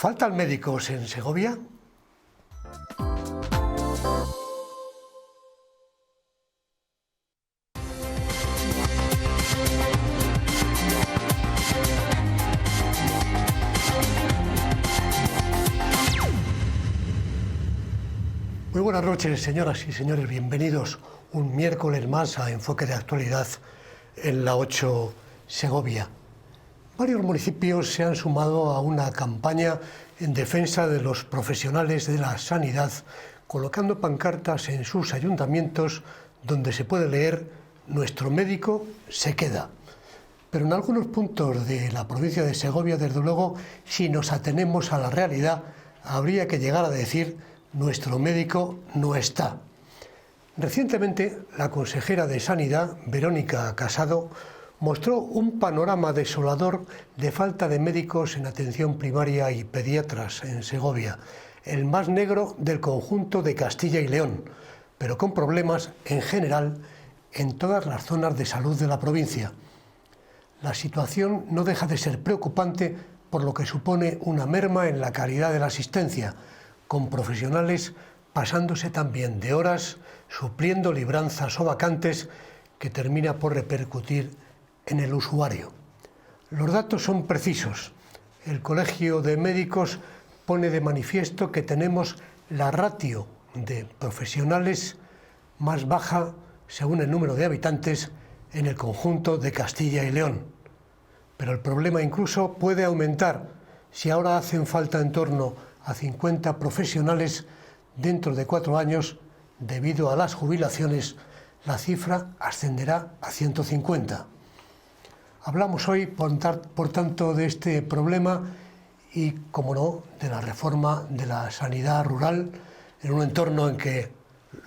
¿Faltan médicos en Segovia? Muy buenas noches, señoras y señores. Bienvenidos un miércoles más a Enfoque de Actualidad en la 8 Segovia. Varios municipios se han sumado a una campaña en defensa de los profesionales de la sanidad, colocando pancartas en sus ayuntamientos donde se puede leer «Nuestro médico se queda». Pero en algunos puntos de la provincia de Segovia, desde luego, si nos atenemos a la realidad, habría que llegar a decir «Nuestro médico no está». Recientemente, la consejera de Sanidad, Verónica Casado, mostró un panorama desolador de falta de médicos en atención primaria y pediatras en Segovia, el más negro del conjunto de Castilla y León, pero con problemas en general en todas las zonas de salud de la provincia. La situación no deja de ser preocupante por lo que supone una merma en la calidad de la asistencia, con profesionales pasándose también de horas, supliendo libranzas o vacantes que termina por repercutir en el usuario. Los datos son precisos. El Colegio de Médicos pone de manifiesto que tenemos la ratio de profesionales más baja según el número de habitantes en el conjunto de Castilla y León. Pero el problema incluso puede aumentar. Si ahora hacen falta en torno a 50 profesionales, dentro de 4 años, debido a las jubilaciones, la cifra ascenderá a 150. Hablamos hoy, por tanto, de este problema y, como no, de la reforma de la sanidad rural, en un entorno en que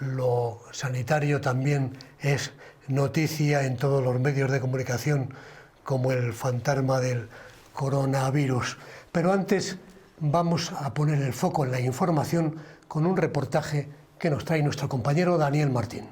lo sanitario también es noticia en todos los medios de comunicación, como el fantasma del coronavirus. Pero antes vamos a poner el foco en la información con un reportaje que nos trae nuestro compañero Daniel Martín.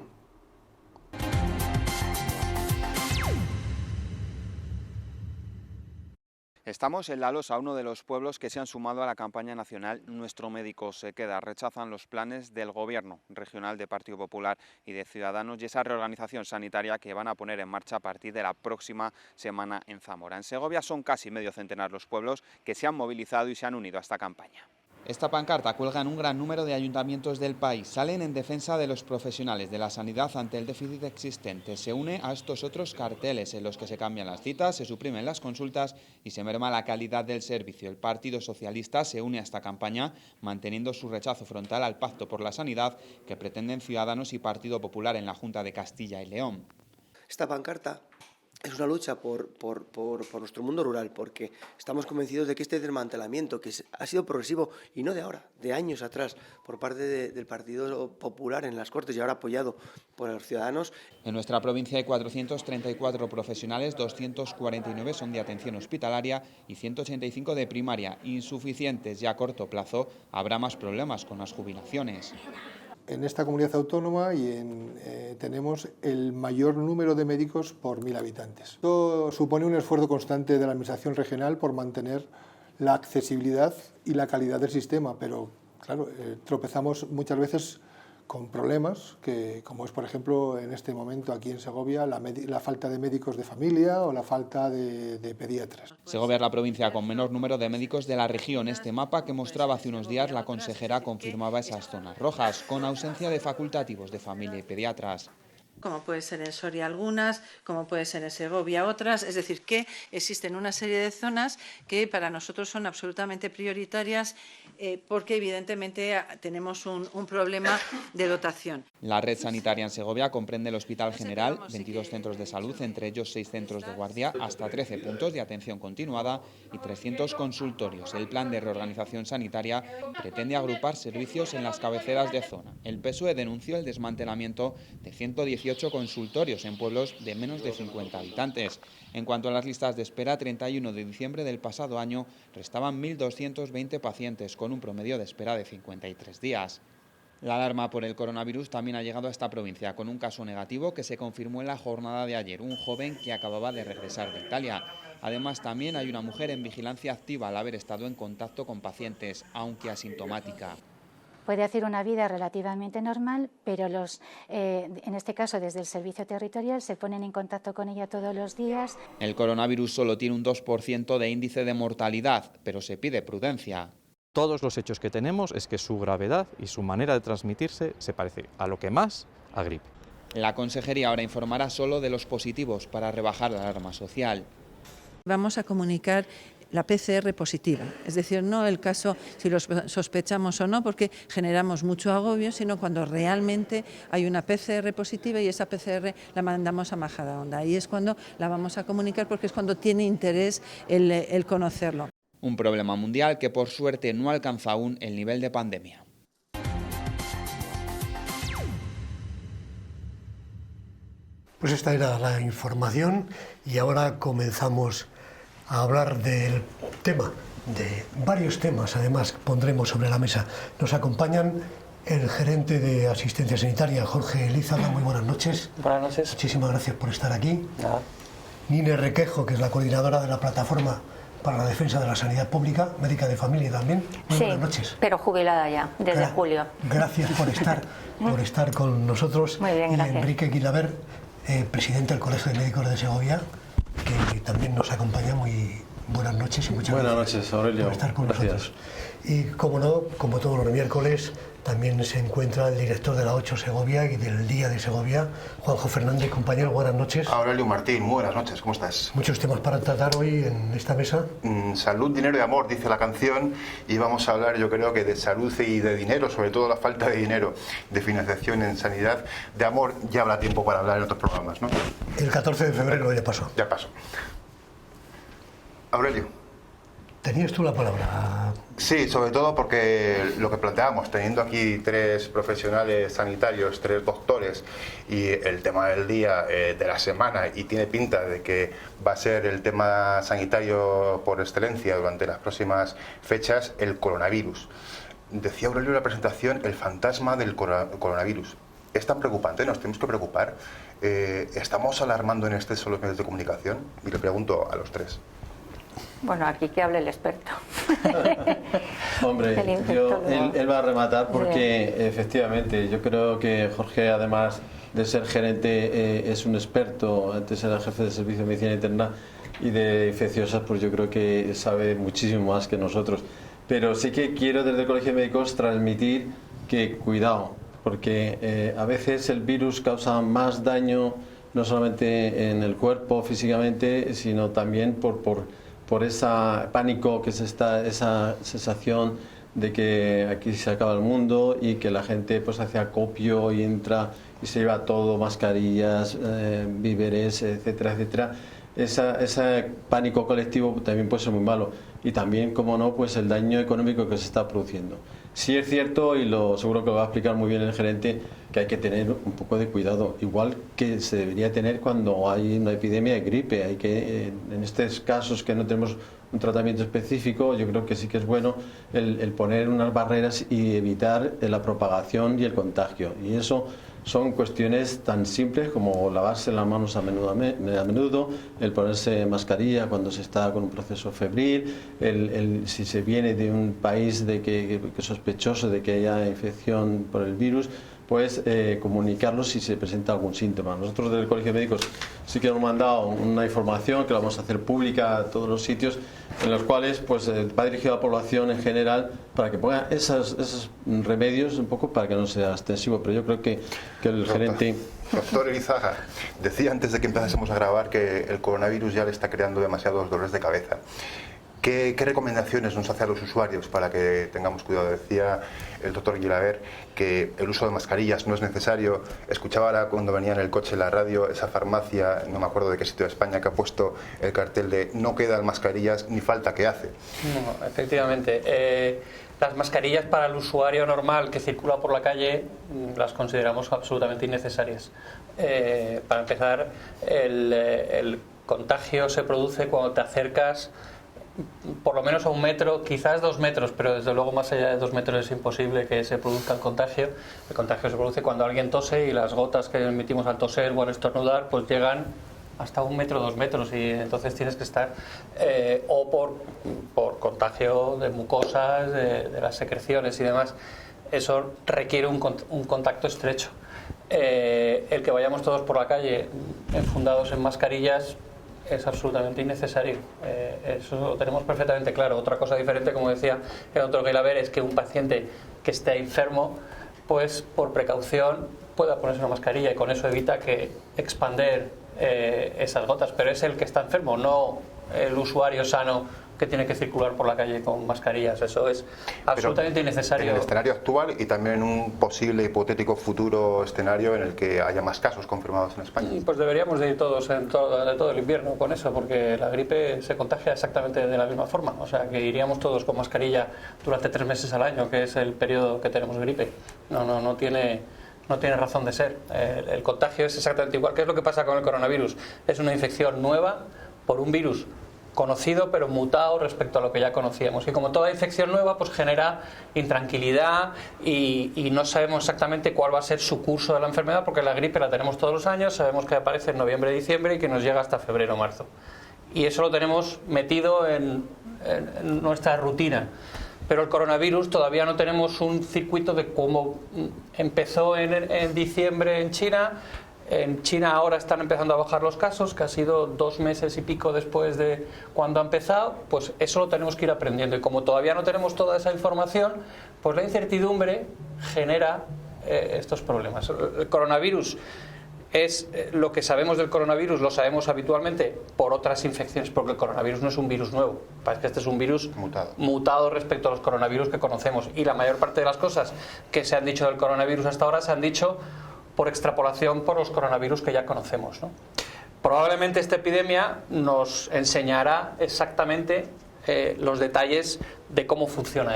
Estamos en La Losa, uno de los pueblos que se han sumado a la campaña nacional Nuestro médico se queda. Rechazan los planes del gobierno regional de Partido Popular y de Ciudadanos y esa reorganización sanitaria que van a poner en marcha a partir de la próxima semana en Zamora. En Segovia son casi medio centenar los pueblos que se han movilizado y se han unido a esta campaña. Esta pancarta cuelga en un gran número de ayuntamientos del país. Salen en defensa de los profesionales de la sanidad ante el déficit existente. Se une a estos otros carteles en los que se cambian las citas, se suprimen las consultas y se merma la calidad del servicio. El Partido Socialista se une a esta campaña manteniendo su rechazo frontal al pacto por la sanidad que pretenden Ciudadanos y Partido Popular en la Junta de Castilla y León. Esta pancarta es una lucha por nuestro mundo rural, porque estamos convencidos de que este desmantelamiento, que ha sido progresivo y no de ahora, de años atrás, por parte del Partido Popular en las Cortes y ahora apoyado por los Ciudadanos. En nuestra provincia hay 434 profesionales, 249 son de atención hospitalaria y 185 de primaria, insuficientes y a corto plazo habrá más problemas con las jubilaciones. En esta comunidad autónoma tenemos el mayor número de médicos por 1000 habitantes. Esto supone un esfuerzo constante de la Administración regional por mantener la accesibilidad y la calidad del sistema, pero claro, tropezamos muchas veces con problemas, como es por ejemplo en este momento aquí en Segovia la falta de médicos de familia o la falta de pediatras. Segovia es la provincia con menor número de médicos de la región. Este mapa que mostraba hace unos días la consejera confirmaba esas zonas rojas, con ausencia de facultativos de familia y pediatras. Como puede ser en Soria algunas, como puede ser en Segovia otras, es decir, que existen una serie de zonas que para nosotros son absolutamente prioritarias porque evidentemente tenemos un problema de dotación. La red sanitaria en Segovia comprende el Hospital General, 22 centros de salud, entre ellos 6 centros de guardia, hasta 13 puntos de atención continuada y 300 consultorios. El plan de reorganización sanitaria pretende agrupar servicios en las cabeceras de zona. El PSOE denunció el desmantelamiento de 118 consultorios en pueblos de menos de 50 habitantes. En cuanto a las listas de espera, 31 de diciembre del pasado año restaban 1.220 pacientes con un promedio de espera de 53 días. La alarma por el coronavirus también ha llegado a esta provincia, con un caso negativo que se confirmó en la jornada de ayer, un joven que acababa de regresar de Italia. Además, también hay una mujer en vigilancia activa al haber estado en contacto con pacientes, aunque asintomática. Puede hacer una vida relativamente normal, pero en este caso desde el servicio territorial se ponen en contacto con ella todos los días. El coronavirus solo tiene un 2% de índice de mortalidad, pero se pide prudencia. Todos los hechos que tenemos es que su gravedad y su manera de transmitirse se parece a lo que más a gripe. La consejería ahora informará solo de los positivos para rebajar la alarma social. Vamos a comunicar la PCR positiva, es decir, no el caso si lo sospechamos o no, porque generamos mucho agobio, sino cuando realmente hay una PCR positiva y esa PCR la mandamos a Majadahonda. Ahí es cuando la vamos a comunicar, porque es cuando tiene interés el conocerlo. Un problema mundial que por suerte no alcanza aún el nivel de pandemia. Pues esta era la información y ahora comenzamos a hablar del tema, de varios temas además pondremos sobre la mesa. Nos acompañan el gerente de asistencia sanitaria, Jorge Elízaga. Muy buenas noches. Buenas noches. Muchísimas gracias por estar aquí. Nada. Nine Requejo, que es la coordinadora de la plataforma para la defensa de la sanidad pública, médica de familia también. Muy buenas noches. Pero jubilada ya, desde julio. Gracias por estar con nosotros. Muy bien, gracias. Y Enrique Guilaber, presidente del Colegio de Médicos de Segovia, que también nos acompaña. Muy buenas noches y muchas gracias Aurelio. por estar con Gracias. nosotros. Y como no, como todos los miércoles, también se encuentra el director de la 8 Segovia y del Día de Segovia, Juanjo Fernández. Compañero, buenas noches. Aurelio Martín, muy buenas noches, ¿cómo estás? Muchos temas para tratar hoy en esta mesa. Salud, dinero y amor, dice la canción, y vamos a hablar, yo creo que de salud y de dinero, sobre todo la falta de dinero, de financiación en sanidad. De amor ya habrá tiempo para hablar en otros programas, ¿no? El 14 de febrero ya pasó. Ya pasó. Aurelio. ¿Tenías tú la palabra? Sí, sobre todo porque lo que planteamos, teniendo aquí tres profesionales sanitarios, tres doctores, y el tema del día, de la semana, y tiene pinta de que va a ser el tema sanitario por excelencia durante las próximas fechas, el coronavirus. Decía Aurelio en la presentación, el fantasma del coronavirus. ¿Es tan preocupante? ¿Nos tenemos que preocupar? ¿Estamos alarmando en exceso los medios de comunicación? Y le pregunto a los tres. Bueno, aquí que hable el experto. Hombre, él va a rematar porque efectivamente yo creo que Jorge, además de ser gerente, es un experto. Antes era jefe de servicio de medicina interna y de infecciosas, pues yo creo que sabe muchísimo más que nosotros. Pero sí que quiero desde el Colegio de Médicos transmitir que cuidado, porque a veces el virus causa más daño no solamente en el cuerpo físicamente, sino también por ese pánico, que es esa sensación de que aquí se acaba el mundo y que la gente pues hace acopio y entra y se lleva todo, mascarillas, víveres, etcétera, etcétera. Ese pánico colectivo también puede ser muy malo, y también, como no, pues el daño económico que se está produciendo. Sí es cierto, y seguro que lo va a explicar muy bien el gerente, que hay que tener un poco de cuidado, igual que se debería tener cuando hay una epidemia de gripe. Hay que, en estos casos que no tenemos un tratamiento específico, yo creo que sí que es bueno el poner unas barreras y evitar la propagación y el contagio. Y eso son cuestiones tan simples como lavarse las manos a menudo, el ponerse mascarilla cuando se está con un proceso febril, si se viene de un país que es sospechoso de que haya infección por el virus, pues comunicarlo si se presenta algún síntoma. Nosotros del Colegio de Médicos sí que hemos mandado una información que la vamos a hacer pública a todos los sitios, en los cuales pues va dirigido a la población en general para que ponga esos remedios un poco para que no sea extensivo. Pero yo creo que el gerente... Doctor Elízaga, decía antes de que empezásemos a grabar que el coronavirus ya le está creando demasiados dolores de cabeza. ¿Qué recomendaciones nos hace a los usuarios para que tengamos cuidado? Decía el doctor Guilaber que el uso de mascarillas no es necesario. Escuchaba ahora cuando venía en el coche en la radio esa farmacia, no me acuerdo de qué sitio de España, que ha puesto el cartel de no quedan mascarillas ni falta que hace. No, efectivamente. Las mascarillas para el usuario normal que circula por la calle las consideramos absolutamente innecesarias. Para empezar, el contagio se produce cuando te acercas por lo menos a 1 metro, quizás 2 metros, pero desde luego más allá de 2 metros es imposible que se produzca el contagio. El contagio se produce cuando alguien tose y las gotas que emitimos al toser o al estornudar pues llegan hasta 1 metro, 2 metros, y entonces tienes que estar o por contagio de mucosas, de las secreciones y demás. Eso requiere un contacto estrecho. El que vayamos todos por la calle enfundados en mascarillas es absolutamente innecesario. Eso lo tenemos perfectamente claro. Otra cosa diferente, como decía el doctor Guilaber, es que un paciente que esté enfermo, pues por precaución pueda ponerse una mascarilla y con eso evita que expander esas gotas. Pero es el que está enfermo, no el usuario sano que tiene que circular por la calle con mascarillas. Eso es absolutamente innecesario. En el escenario actual y también en un posible hipotético futuro escenario en el que haya más casos confirmados en España. Pues deberíamos de ir todos de todo el invierno con eso, porque la gripe se contagia exactamente de la misma forma. O sea, que iríamos todos con mascarilla durante 3 meses al año, que es el periodo que tenemos gripe. No tiene razón de ser. El contagio es exactamente igual. ¿Qué es lo que pasa con el coronavirus? Es una infección nueva por un virus conocido pero mutado respecto a lo que ya conocíamos, y como toda infección nueva pues genera intranquilidad y no sabemos exactamente cuál va a ser su curso de la enfermedad, porque la gripe la tenemos todos los años, sabemos que aparece en noviembre, diciembre y que nos llega hasta febrero, marzo, y eso lo tenemos metido en nuestra rutina. Pero el coronavirus todavía no tenemos un circuito de cómo empezó en diciembre en China. En China ahora están empezando a bajar los casos, que ha sido 2 meses y pico después de cuando ha empezado. Pues eso lo tenemos que ir aprendiendo, y como todavía no tenemos toda esa información, pues la incertidumbre genera estos problemas. El coronavirus es lo que sabemos del coronavirus, lo sabemos habitualmente por otras infecciones, porque el coronavirus no es un virus nuevo. Parece que este es un virus mutado respecto a los coronavirus que conocemos, y la mayor parte de las cosas que se han dicho del coronavirus hasta ahora se han dicho por extrapolación por los coronavirus que ya conocemos, ¿no? Probablemente esta epidemia nos enseñará exactamente los detalles de cómo funciona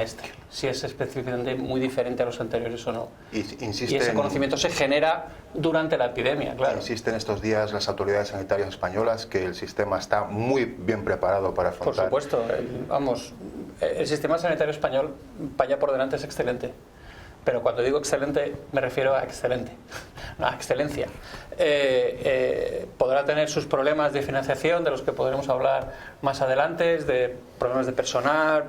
si es específicamente muy diferente a los anteriores o no. Y ese conocimiento se genera durante la epidemia, claro. Insisten estos días las autoridades sanitarias españolas que el sistema está muy bien preparado para afrontar. Por supuesto, el sistema sanitario español, vaya por delante, es excelente. Pero cuando digo excelente me refiero a excelente, a excelencia. Podrá tener sus problemas de financiación, de los que podremos hablar más adelante, de problemas de personal,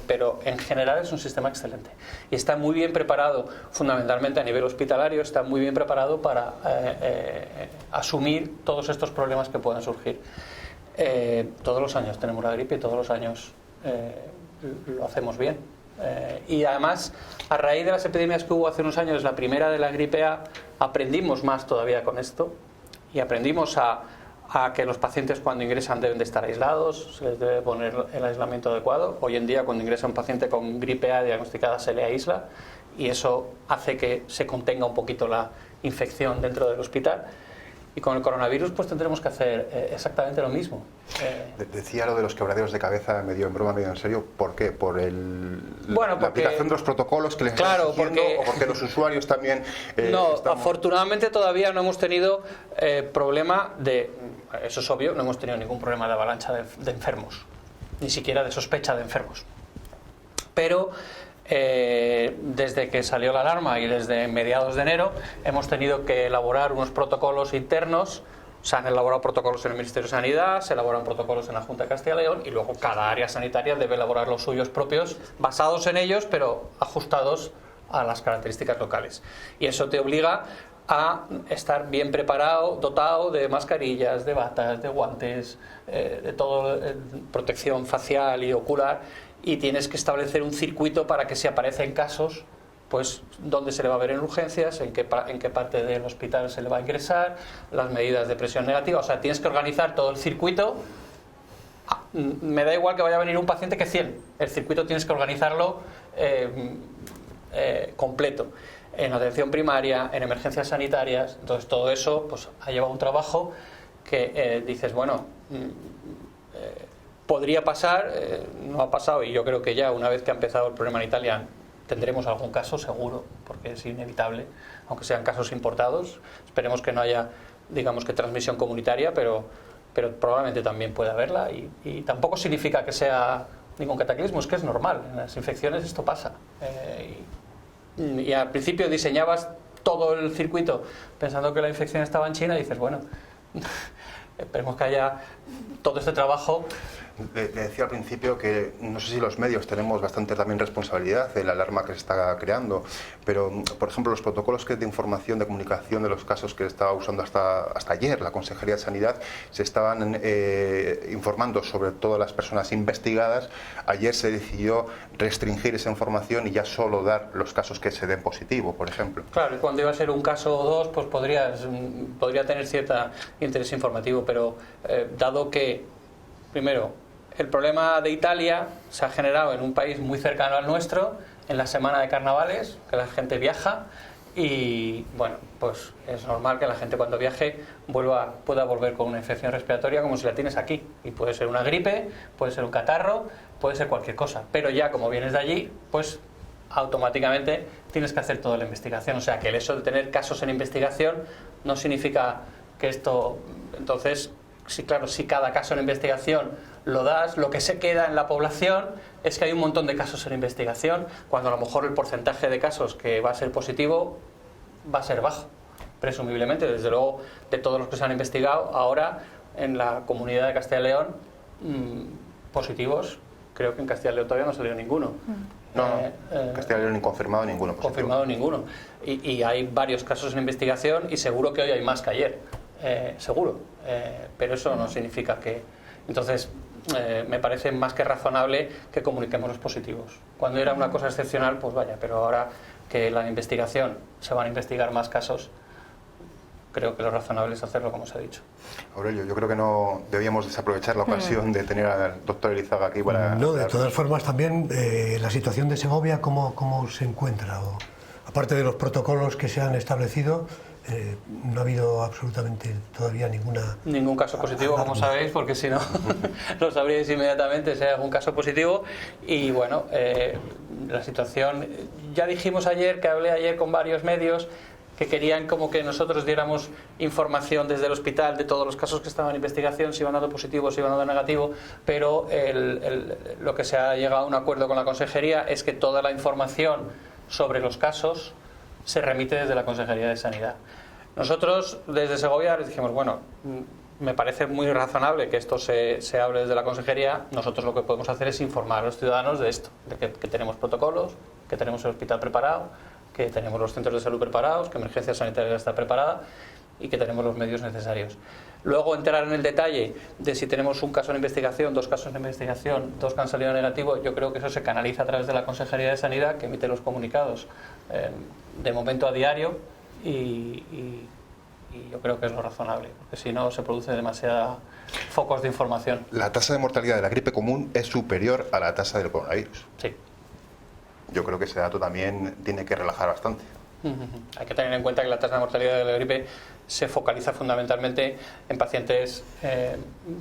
pero en general es un sistema excelente. Y está muy bien preparado, fundamentalmente a nivel hospitalario, está muy bien preparado para asumir todos estos problemas que puedan surgir. Todos los años tenemos la gripe y todos los años lo hacemos bien. Y además, a raíz de las epidemias que hubo hace unos años, la primera de la gripe A, aprendimos más todavía con esto, y aprendimos a que los pacientes cuando ingresan deben de estar aislados, se les debe poner el aislamiento adecuado. Hoy en día, cuando ingresa un paciente con gripe A diagnosticada, se le aísla, y eso hace que se contenga un poquito la infección dentro del hospital. Y con el coronavirus pues tendremos que hacer exactamente lo mismo. Decía lo de los quebraderos de cabeza, medio en broma, medio en serio. ¿Por qué? ¿Por la aplicación de los protocolos que les están exigiendo, o porque los usuarios también...? Afortunadamente todavía no hemos tenido problema de... Eso es obvio, no hemos tenido ningún problema de avalancha de enfermos, ni siquiera de sospecha de enfermos. Pero... desde que salió la alarma y desde mediados de enero hemos tenido que elaborar unos protocolos internos. Se han elaborado protocolos en el Ministerio de Sanidad, se elaboran protocolos en la Junta de Castilla y León, y luego cada área sanitaria debe elaborar los suyos propios, basados en ellos, pero ajustados a las características locales. Y eso te obliga a estar bien preparado, dotado de mascarillas, de batas, de guantes, de todo, protección facial y ocular. Y tienes que establecer un circuito para que si aparecen casos, pues dónde se le va a ver en urgencias, en qué parte del hospital se le va a ingresar, las medidas de presión negativa. O sea, tienes que organizar todo el circuito. Me da igual que vaya a venir un paciente que 100. El circuito tienes que organizarlo completo. En atención primaria, en emergencias sanitarias. Entonces todo eso pues ha llevado un trabajo que dices, bueno... podría pasar, no ha pasado, y yo creo que ya una vez que ha empezado el problema en Italia tendremos algún caso seguro, porque es inevitable, aunque sean casos importados. Esperemos que no haya, digamos, que transmisión comunitaria, pero pero probablemente también puede haberla y tampoco significa que sea ningún cataclismo, es que es normal, en las infecciones esto pasa. Y al principio diseñabas todo el circuito pensando que la infección estaba en China y dices, bueno, esperemos que haya todo este trabajo. Le decía al principio que no sé si los medios tenemos bastante también responsabilidad de la alarma que se está creando, pero por ejemplo los protocolos de información, de comunicación de los casos que estaba usando hasta ayer la Consejería de Sanidad, se estaban informando sobre todas las personas investigadas. Ayer se decidió restringir esa información y ya solo dar los casos que se den positivo, por ejemplo. Claro, y cuando iba a ser un caso o dos, pues podría tener cierto interés informativo, pero dado que, primero, el problema de Italia se ha generado en un país muy cercano al nuestro, en la semana de carnavales, que la gente viaja y, bueno, pues es normal que la gente cuando viaje pueda volver con una infección respiratoria como si la tienes aquí. Y puede ser una gripe, puede ser un catarro, puede ser cualquier cosa. Pero ya como vienes de allí, pues automáticamente tienes que hacer toda la investigación. O sea que el hecho de tener casos en investigación no significa que esto... Entonces, sí, claro, si cada caso en investigación lo das, lo que se queda en la población es que hay un montón de casos en investigación, cuando a lo mejor el porcentaje de casos que va a ser positivo va a ser bajo, presumiblemente. Desde luego, de todos los que se han investigado, ahora en la comunidad de Castilla y León, positivos, creo que en Castilla y León todavía no salió ninguno. No, Castilla y León ni confirmado ninguno. Positivo. Confirmado ninguno. Y hay varios casos en investigación y seguro que hoy hay más que ayer. Seguro, pero eso no significa que... Entonces, me parece más que razonable que comuniquemos los positivos. Cuando era una cosa excepcional, pues vaya, pero ahora que la investigación, se van a investigar más casos, creo que lo razonable es hacerlo como se ha dicho. Aurelio, yo creo que no debíamos desaprovechar la ocasión de tener al doctor Elizaga aquí para... No, de todas formas también la situación de Segovia, ¿cómo se encuentra? Aparte de los protocolos que se han establecido, no ha habido absolutamente todavía ningún caso positivo, como sabéis, porque si no lo sabríais inmediatamente si hay algún caso positivo. Y bueno, la situación, ya dijimos ayer, que hablé ayer con varios medios que querían como que nosotros diéramos información desde el hospital de todos los casos que estaban en investigación, si iban dando positivo, si iban dando negativo, pero lo que se ha llegado a un acuerdo con la Consejería es que toda la información sobre los casos se remite desde la Consejería de Sanidad. Nosotros desde Segovia les dijimos, bueno, me parece muy razonable que esto se hable desde la Consejería. Nosotros lo que podemos hacer es informar a los ciudadanos de esto, de que tenemos protocolos, que tenemos el hospital preparado, que tenemos los centros de salud preparados, que emergencia sanitaria está preparada y que tenemos los medios necesarios. Luego entrar en el detalle de si tenemos un caso en investigación, dos casos en investigación, dos que han salido negativos, yo creo que eso se canaliza a través de la Consejería de Sanidad, que emite los comunicados de momento a diario y yo creo que es lo razonable, porque si no se produce demasiada focos de información. La tasa de mortalidad de la gripe común es superior a la tasa del coronavirus. Sí. Yo creo que ese dato también tiene que relajar bastante. Hay que tener en cuenta que la tasa de mortalidad de la gripe se focaliza fundamentalmente en pacientes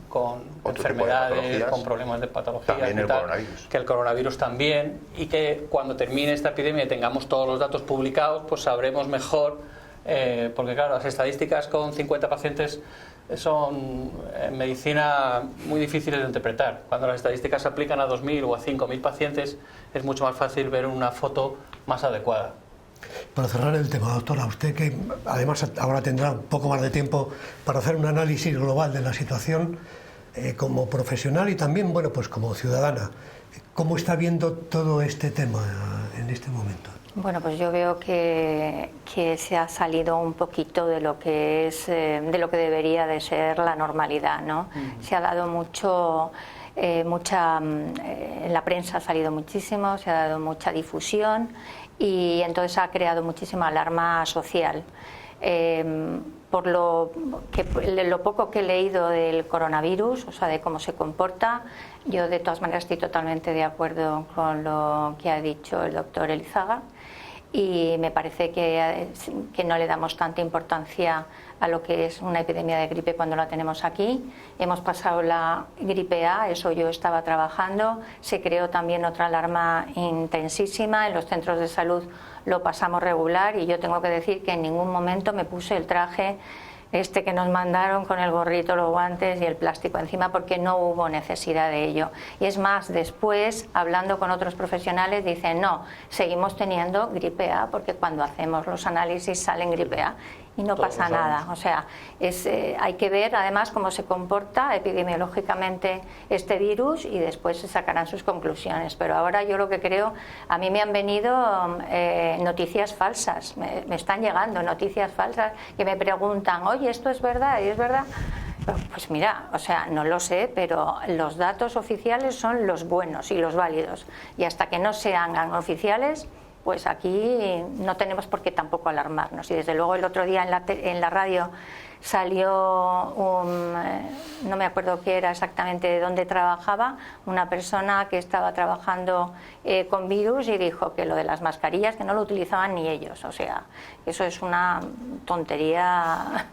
con enfermedades, con problemas de patología, que el coronavirus también, y que cuando termine esta epidemia y tengamos todos los datos publicados, pues sabremos mejor, porque claro, las estadísticas con 50 pacientes son en medicina muy difíciles de interpretar. Cuando las estadísticas se aplican a 2.000 o a 5.000 pacientes, es mucho más fácil ver una foto más adecuada. Para cerrar el tema, doctora, usted que además ahora tendrá un poco más de tiempo para hacer un análisis global de la situación como profesional y también, bueno, pues como ciudadana, ¿cómo está viendo todo este tema en este momento? Bueno, pues yo veo que se ha salido un poquito de lo que es, de lo que debería de ser la normalidad, ¿no? Se ha dado mucho... en la prensa ha salido muchísimo, se ha dado mucha difusión y entonces ha creado muchísima alarma social. Por lo poco que he leído del coronavirus, o sea, de cómo se comporta, yo de todas maneras estoy totalmente de acuerdo con lo que ha dicho el doctor Elizaga y me parece que no le damos tanta importancia a lo que es una epidemia de gripe cuando la tenemos aquí. Hemos pasado la gripe A, eso yo estaba trabajando, se creó también otra alarma intensísima, en los centros de salud lo pasamos regular y yo tengo que decir que en ningún momento me puse el traje este que nos mandaron con el gorrito, los guantes y el plástico encima, porque no hubo necesidad de ello. Y es más, después, hablando con otros profesionales, dicen, no, seguimos teniendo gripe A, porque cuando hacemos los análisis salen gripe A y no pasa nada. O sea, hay que ver además cómo se comporta epidemiológicamente este virus y después se sacarán sus conclusiones. Pero ahora yo lo que creo, a mí me han venido noticias falsas, me están llegando noticias falsas que me preguntan, oye, ¿esto es verdad? ¿Y es verdad? Pues mira, o sea, no lo sé, pero los datos oficiales son los buenos y los válidos. Y hasta que no se hagan oficiales, pues aquí no tenemos por qué tampoco alarmarnos. Y desde luego el otro día en la radio salió no me acuerdo qué era exactamente de dónde trabajaba, una persona que estaba trabajando con virus y dijo que lo de las mascarillas que no lo utilizaban ni ellos. O sea, eso es una tontería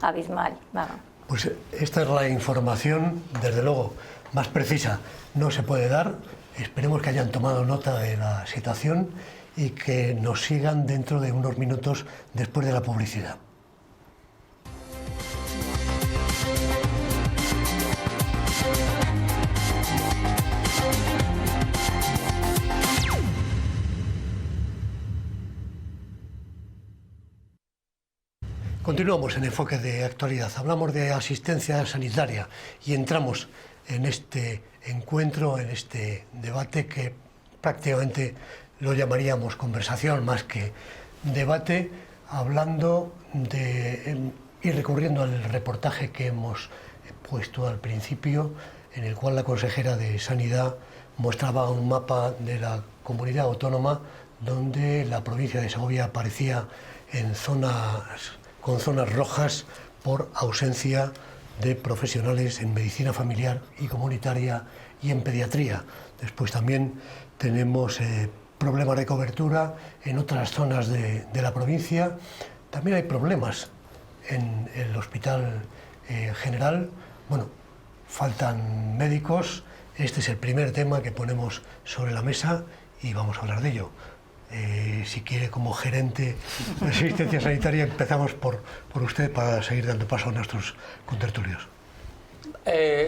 abismal. Bueno. Pues esta es la información, desde luego, más precisa no se puede dar. Esperemos que hayan tomado nota de la situación y que nos sigan dentro de unos minutos después de la publicidad. Continuamos en Enfoque de Actualidad. Hablamos de asistencia sanitaria y entramos en este encuentro, en este debate que prácticamente lo llamaríamos conversación más que debate, hablando y recurriendo al reportaje que hemos puesto al principio, en el cual la consejera de Sanidad mostraba un mapa de la comunidad autónoma donde la provincia de Segovia aparecía con zonas rojas por ausencia de profesionales en medicina familiar y comunitaria y en pediatría. Después también tenemos problemas de cobertura en otras zonas de la provincia. También hay problemas en el hospital general. Bueno, faltan médicos. Este es el primer tema que ponemos sobre la mesa y vamos a hablar de ello. Si quiere, como gerente de asistencia sanitaria, empezamos por usted para seguir dando paso a nuestros contertulios.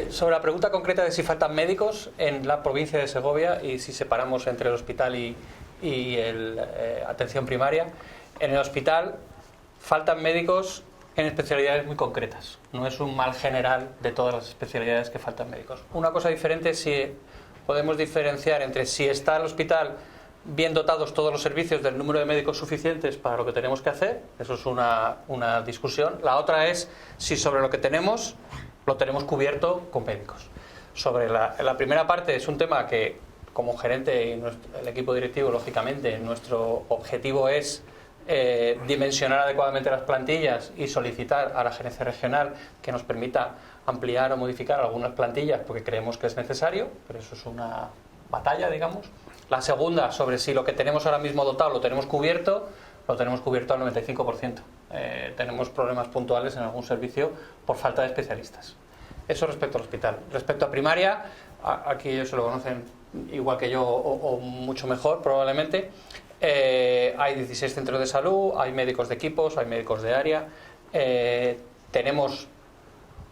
Sobre la pregunta concreta de si faltan médicos en la provincia de Segovia y si separamos entre el hospital y atención primaria, en el hospital faltan médicos en especialidades muy concretas. No es un mal general de todas las especialidades que faltan médicos. Una cosa diferente es si podemos diferenciar entre si está el hospital bien dotados todos los servicios del número de médicos suficientes para lo que tenemos que hacer. Eso es una discusión. La otra es si sobre lo que tenemos lo tenemos cubierto con médicos. Sobre la primera parte es un tema que, como gerente y el equipo directivo, lógicamente, nuestro objetivo es dimensionar adecuadamente las plantillas y solicitar a la gerencia regional que nos permita ampliar o modificar algunas plantillas porque creemos que es necesario, pero eso es una batalla, digamos. La segunda, sobre si lo que tenemos ahora mismo dotado lo tenemos cubierto al 95%. Tenemos problemas puntuales en algún servicio por falta de especialistas. Eso respecto al hospital. Respecto a primaria, aquí ellos se lo conocen igual que yo o mucho mejor probablemente. Hay 16 centros de salud, hay médicos de equipos, hay médicos de área. Tenemos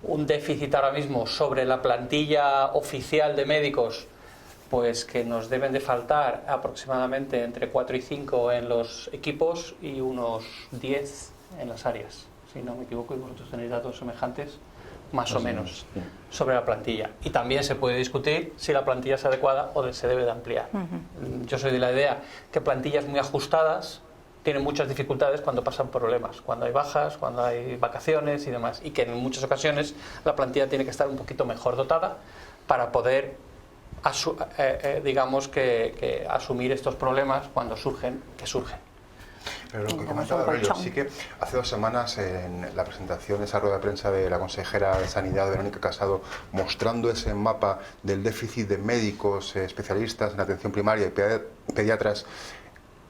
un déficit ahora mismo sobre la plantilla oficial de médicos, pues que nos deben de faltar aproximadamente entre 4 y 5 en los equipos y unos 10 en las áreas, si no me equivoco, y vosotros tenéis datos semejantes, más o menos, sobre la plantilla. Y también se puede discutir si la plantilla es adecuada o se debe de ampliar. Yo soy de la idea que plantillas muy ajustadas tienen muchas dificultades cuando pasan problemas, cuando hay bajas, cuando hay vacaciones y demás, y que en muchas ocasiones la plantilla tiene que estar un poquito mejor dotada para poder digamos que asumir estos problemas cuando surgen, que surgen. Pero lo que comentaba Aurelio, sí que hace 2 semanas en la presentación de esa rueda de prensa de la consejera de Sanidad, Verónica Casado, mostrando ese mapa del déficit de médicos, especialistas en atención primaria y pediatras,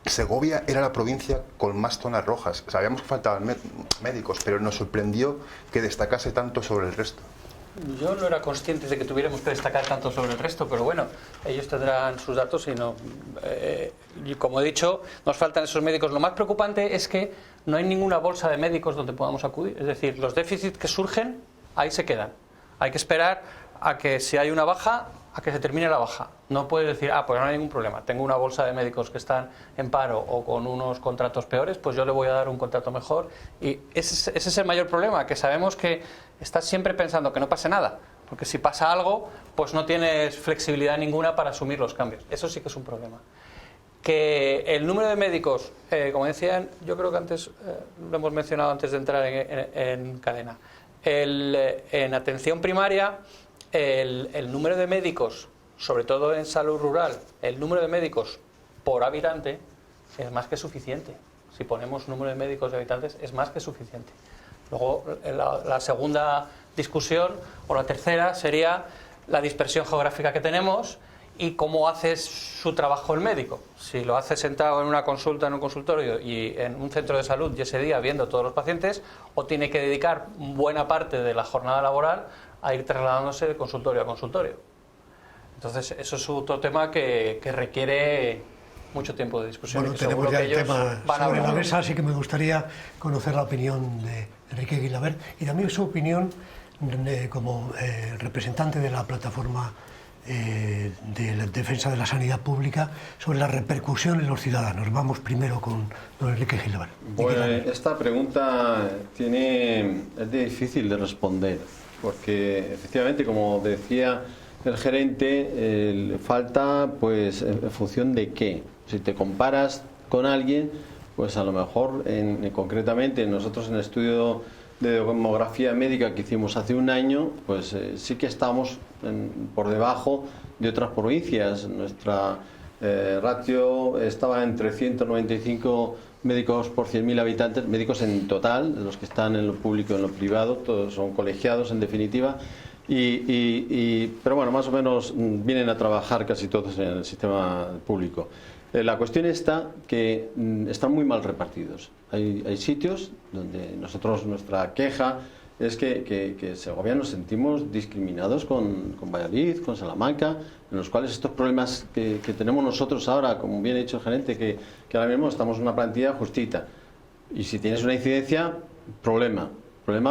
Segovia era la provincia con más zonas rojas. Sabíamos que faltaban médicos, pero nos sorprendió que destacase tanto sobre el resto. Yo no era consciente de que tuviéramos que destacar tanto sobre el resto, pero bueno, ellos tendrán sus datos y no. Y como he dicho, nos faltan esos médicos. Lo más preocupante es que no hay ninguna bolsa de médicos donde podamos acudir. Es decir, los déficits que surgen, ahí se quedan. Hay que esperar a que si hay una baja, a que se termine la baja. No puedes decir, pues no hay ningún problema, tengo una bolsa de médicos que están en paro o con unos contratos peores, pues yo le voy a dar un contrato mejor. Y ese es el mayor problema, que sabemos que estás siempre pensando que no pase nada, porque si pasa algo, pues no tienes flexibilidad ninguna para asumir los cambios. Eso sí que es un problema. Que el número de médicos, como decían, yo creo que antes lo hemos mencionado antes de entrar en cadena, en atención primaria, el número de médicos, sobre todo en salud rural, el número de médicos por habitante es más que suficiente. Si ponemos número de médicos de habitantes, es más que suficiente. Luego, la segunda discusión, o la tercera, sería la dispersión geográfica que tenemos y cómo hace su trabajo el médico. Si lo hace sentado en una consulta, en un consultorio y en un centro de salud y ese día viendo todos los pacientes, o tiene que dedicar buena parte de la jornada laboral a ir trasladándose de consultorio a consultorio. Entonces, eso es otro tema que requiere mucho tiempo de discusión. Bueno, tenemos ya el tema sobre la mesa, así que me gustaría conocer la opinión de Enrique Guilabert y también su opinión como representante de la plataforma de la defensa de la sanidad pública sobre la repercusión en los ciudadanos. Vamos primero con don Enrique Guilabert. Bueno, esta pregunta es difícil de responder, porque efectivamente, como decía el gerente, falta pues en función de qué. Si te comparas con alguien, pues a lo mejor concretamente nosotros en el estudio de demografía médica que hicimos hace un año, pues sí que estamos por debajo de otras provincias. Nuestra ratio estaba en 395 médicos por 100.000 habitantes, médicos en total, los que están en lo público y en lo privado, todos son colegiados en definitiva, pero bueno, más o menos vienen a trabajar casi todos en el sistema público. La cuestión está que están muy mal repartidos. Hay sitios donde nuestra queja es que Segovia nos sentimos discriminados con Valladolid, con Salamanca, en los cuales estos problemas que tenemos nosotros ahora, como bien ha dicho el gerente, que ahora mismo estamos en una plantilla justita. Y si tienes una incidencia, problema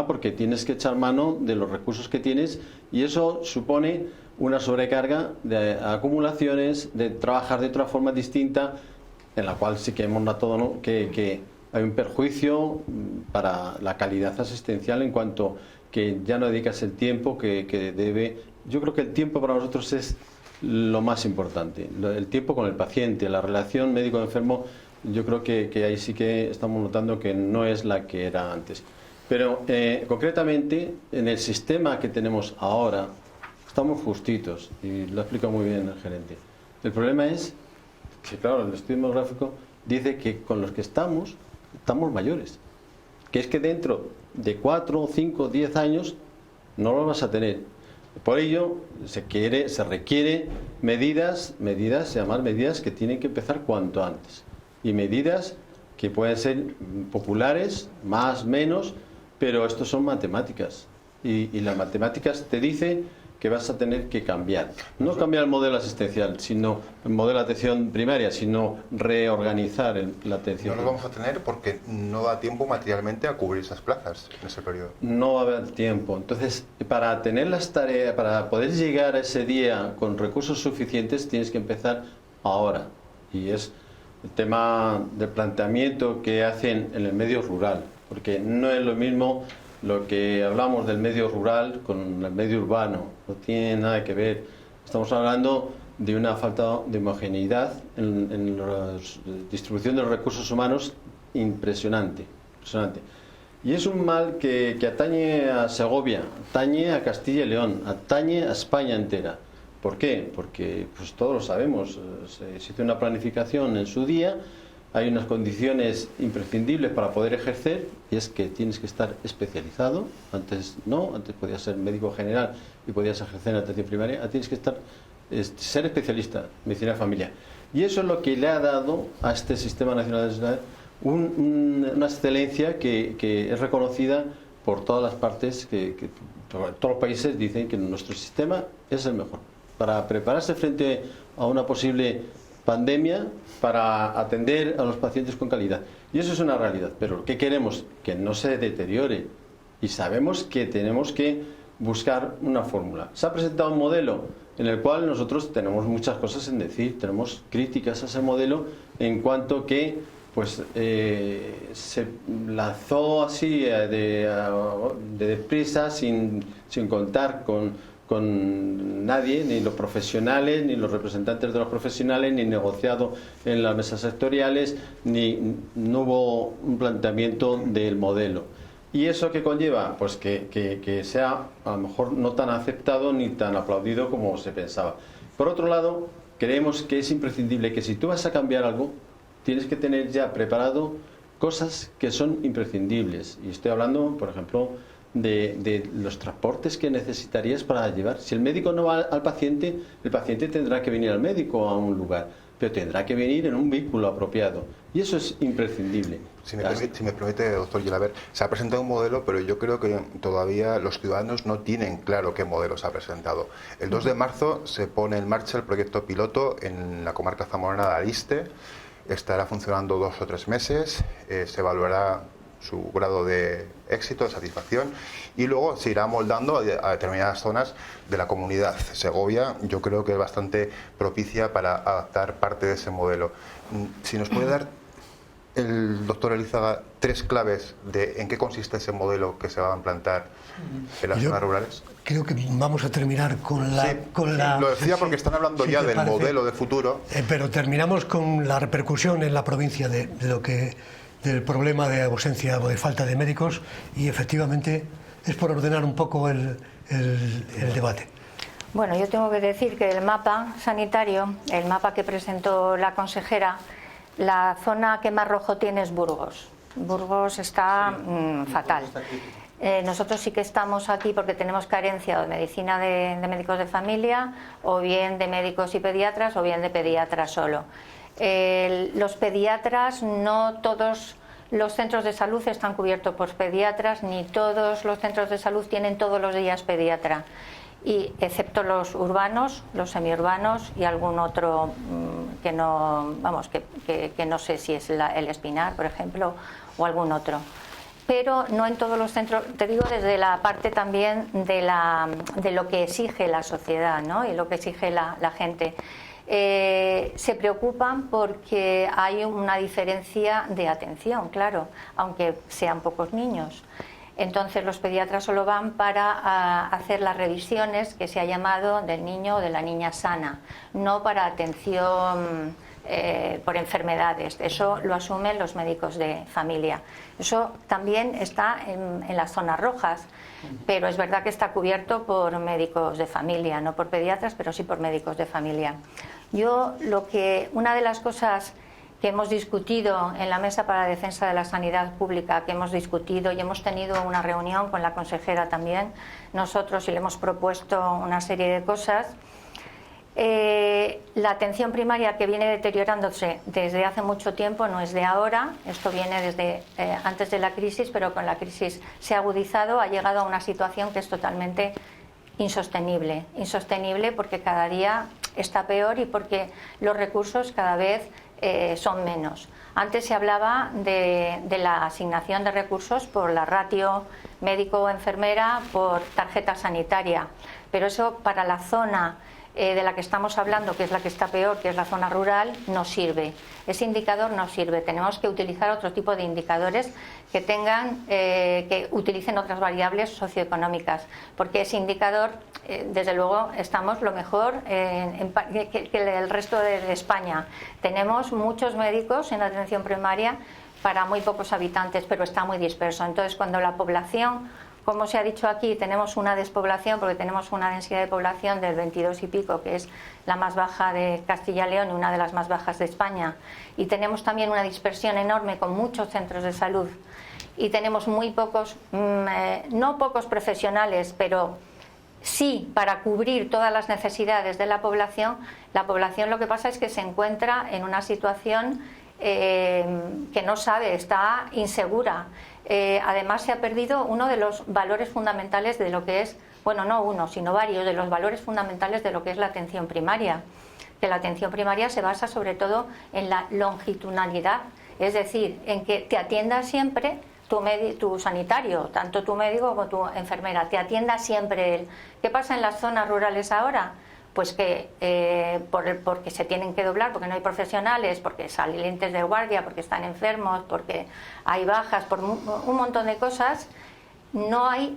porque tienes que echar mano de los recursos que tienes y eso supone una sobrecarga de acumulaciones, de trabajar de otra forma distinta, en la cual sí que hemos notado, ¿no?, que hay un perjuicio para la calidad asistencial en cuanto que ya no dedicas el tiempo que debe. Yo creo que el tiempo para nosotros es lo más importante, el tiempo con el paciente, la relación médico-enfermo. Yo creo que ahí sí que estamos notando que no es la que era antes. Pero concretamente en el sistema que tenemos ahora estamos justitos, y lo ha explicado muy bien el gerente. El problema es que, claro, el estudio demográfico dice que con los que estamos mayores, que es que dentro de 4, 5, 10 años no lo vas a tener. Por ello se requiere medidas y además medidas que tienen que empezar cuanto antes, y medidas que pueden ser populares, más, menos, pero esto son matemáticas y las matemáticas te dicen que vas a tener que cambiar. No cambiar el modelo asistencial, sino el modelo de atención primaria, sino reorganizar la atención. No lo vamos a tener porque no da tiempo materialmente a cubrir esas plazas en ese periodo. No va a haber tiempo. Entonces, para tener las tareas, para poder llegar a ese día con recursos suficientes, tienes que empezar ahora. Y es el tema del planteamiento que hacen en el medio rural, porque no es lo mismo lo que hablamos del medio rural con el medio urbano, no tiene nada que ver. Estamos hablando de una falta de homogeneidad en la distribución de los recursos humanos impresionante. Y es un mal que atañe a Segovia, atañe a Castilla y León, atañe a España entera. ¿Por qué? Porque pues todos lo sabemos, se hizo una planificación en su día, hay unas condiciones imprescindibles para poder ejercer, y es que tienes que estar especializado. Antes no, antes podías ser médico general y podías ejercer en atención primaria. Tienes que ser especialista en medicina de familia. Y eso es lo que le ha dado a este Sistema Nacional de Sanidad una excelencia que es reconocida por todas las partes que Todos los países dicen que nuestro sistema es el mejor para prepararse frente a una posible pandemia, para atender a los pacientes con calidad. Y eso es una realidad, pero ¿qué queremos? Que no se deteriore. Y sabemos que tenemos que buscar una fórmula. Se ha presentado un modelo en el cual nosotros tenemos muchas cosas en decir, tenemos críticas a ese modelo en cuanto que pues se lanzó así de deprisa sin contar con nadie, ni los profesionales, ni los representantes de los profesionales, ni negociado en las mesas sectoriales, no hubo un planteamiento del modelo. ¿Y eso qué conlleva? Pues que sea a lo mejor no tan aceptado ni tan aplaudido como se pensaba. Por otro lado, creemos que es imprescindible que si tú vas a cambiar algo, tienes que tener ya preparado cosas que son imprescindibles. Y estoy hablando, por ejemplo, de los transportes que necesitarías para llevar. Si el médico no va al paciente, el paciente tendrá que venir al médico a un lugar, pero tendrá que venir en un vehículo apropiado. Y eso es imprescindible. Si me permite, doctor Gelabert, se ha presentado un modelo, pero yo creo que todavía los ciudadanos no tienen claro qué modelo se ha presentado. El 2 de marzo se pone en marcha el proyecto piloto en la comarca zamorana de Aliste. Estará funcionando 2 o 3 meses, se evaluará su grado de éxito, de satisfacción, y luego se irá moldando a determinadas zonas de la comunidad. Segovia yo creo que es bastante propicia para adaptar parte de ese modelo. Si nos puede dar el doctor Elizaga 3 claves de en qué consiste ese modelo que se va a implantar en las zonas rurales. Creo que vamos a terminar con la... Lo decía porque están hablando ya del modelo de futuro. Pero terminamos con la repercusión en la provincia del problema de ausencia o de falta de médicos, y efectivamente es por ordenar un poco el debate. Bueno, yo tengo que decir que el mapa sanitario, el mapa que presentó la consejera, la zona que más rojo tiene es Burgos. Burgos está fatal. Nosotros sí que estamos aquí porque tenemos carencia de medicina de médicos de familia, o bien de médicos y pediatras, o bien de pediatras solo. Los pediatras, no todos los centros de salud están cubiertos por pediatras, ni todos los centros de salud tienen todos los días pediatra, y excepto los urbanos, los semiurbanos y algún otro que no, vamos, que no sé si es el Espinar, por ejemplo, o algún otro. Pero no en todos los centros, te digo desde la parte también de lo que exige la sociedad, ¿no? Y lo que exige la gente. Se preocupan porque hay una diferencia de atención, claro, aunque sean pocos niños. Entonces los pediatras solo van para hacer las revisiones que se ha llamado del niño o de la niña sana, no para atención por enfermedades. Eso lo asumen los médicos de familia. Eso también está en las zonas rojas, pero es verdad que está cubierto por médicos de familia, no por pediatras, pero sí por médicos de familia. Una de las cosas que hemos discutido en la Mesa para la Defensa de la Sanidad Pública, que hemos discutido y hemos tenido una reunión con la consejera también, nosotros, y le hemos propuesto una serie de cosas. La atención primaria, que viene deteriorándose desde hace mucho tiempo, no es de ahora, esto viene desde antes de la crisis, pero con la crisis se ha agudizado, ha llegado a una situación que es totalmente insostenible porque cada día está peor y porque los recursos cada vez son menos. Antes se hablaba de la asignación de recursos por la ratio médico o enfermera, por tarjeta sanitaria, pero eso para la zona de la que estamos hablando, que es la que está peor, que es la zona rural, no sirve. Ese indicador no sirve. Tenemos que utilizar otro tipo de indicadores que utilicen otras variables socioeconómicas, porque ese indicador, desde luego, estamos lo mejor que el resto de España. Tenemos muchos médicos en atención primaria para muy pocos habitantes, pero está muy disperso. Entonces, cuando la población, como se ha dicho aquí, tenemos una despoblación, porque tenemos una densidad de población del 22 y pico, que es la más baja de Castilla y León y una de las más bajas de España, y tenemos también una dispersión enorme con muchos centros de salud, y tenemos muy pocos, no pocos profesionales, pero sí para cubrir todas las necesidades de la población lo que pasa es que se encuentra en una situación que no sabe, está insegura. Además se ha perdido uno de los valores fundamentales de lo que es bueno, no uno, sino varios de los valores fundamentales de lo que es la atención primaria. Que la atención primaria se basa sobre todo en la longitudinalidad, es decir, en que te atienda siempre tu sanitario, tanto tu médico como tu enfermera, te atienda siempre él. ¿Qué pasa en las zonas rurales ahora? Pues que porque se tienen que doblar, porque no hay profesionales, porque salen lentes de guardia, porque están enfermos, porque hay bajas, por un montón de cosas, no hay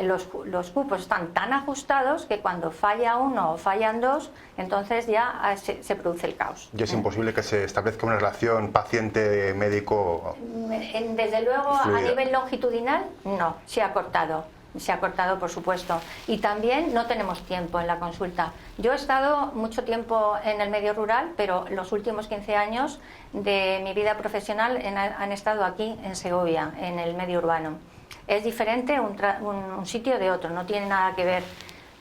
los cupos están tan ajustados que cuando falla uno o fallan dos, entonces ya se produce el caos. Y es imposible que se establezca una relación paciente-médico. Desde luego, fluida. A nivel longitudinal, no, se ha cortado, por supuesto. Y también no tenemos tiempo en la consulta. Yo he estado mucho tiempo en el medio rural, pero los últimos 15 años de mi vida profesional han estado aquí en Segovia, en el medio urbano. Es diferente un sitio de otro, no tiene nada que ver.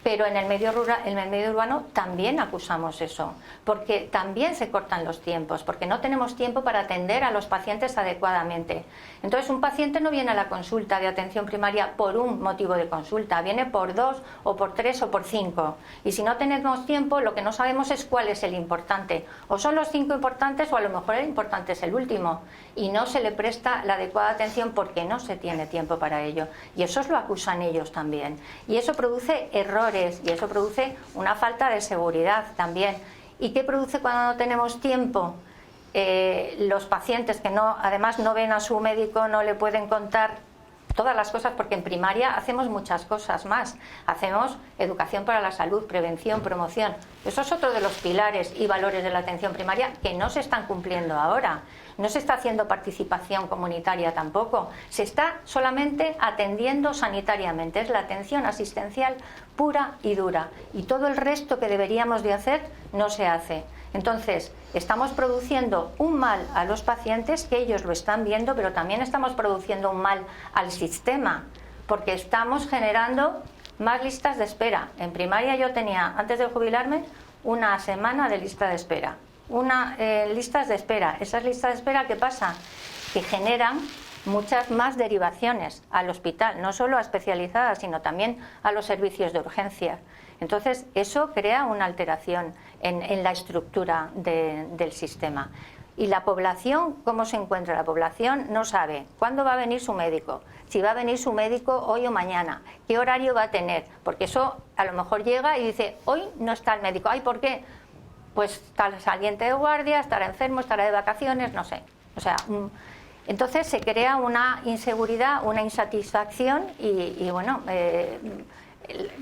Pero en el medio rural, en el medio urbano también acusamos eso, porque también se cortan los tiempos, porque no tenemos tiempo para atender a los pacientes adecuadamente. Entonces, un paciente no viene a la consulta de atención primaria por un motivo de consulta, viene por 2 o por 3 o por 5. Y si no tenemos tiempo, lo que no sabemos es cuál es el importante. O son los 5 importantes o a lo mejor el importante es el último. Y no se le presta la adecuada atención porque no se tiene tiempo para ello. Y eso lo acusan ellos también. Y eso produce errores. Y eso produce una falta de seguridad también. ¿Y qué produce cuando no tenemos tiempo? Los pacientes que además no ven a su médico, no le pueden contar todas las cosas, porque en primaria hacemos muchas cosas más. Hacemos educación para la salud, prevención, promoción. Eso es otro de los pilares y valores de la atención primaria que no se están cumpliendo ahora. No se está haciendo participación comunitaria tampoco. Se está solamente atendiendo sanitariamente. Es la atención asistencial pura y dura. Y todo el resto que deberíamos de hacer no se hace. Entonces, estamos produciendo un mal a los pacientes, que ellos lo están viendo, pero también estamos produciendo un mal al sistema, porque estamos generando más listas de espera. En primaria yo tenía, antes de jubilarme, una semana de lista de espera. Listas de espera. Esas listas de espera, ¿qué pasa? Que generan muchas más derivaciones al hospital, no solo a especializadas, sino también a los servicios de urgencia. Entonces, eso crea una alteración en la estructura del sistema. ¿Y la población cómo se encuentra? La población no sabe cuándo va a venir su médico, si va a venir su médico hoy o mañana, qué horario va a tener, porque eso a lo mejor llega y dice, hoy no está el médico. ¿Ay, por qué? Pues está saliente de guardia, estará enfermo, estará de vacaciones, no sé. O sea, entonces se crea una inseguridad, una insatisfacción y bueno,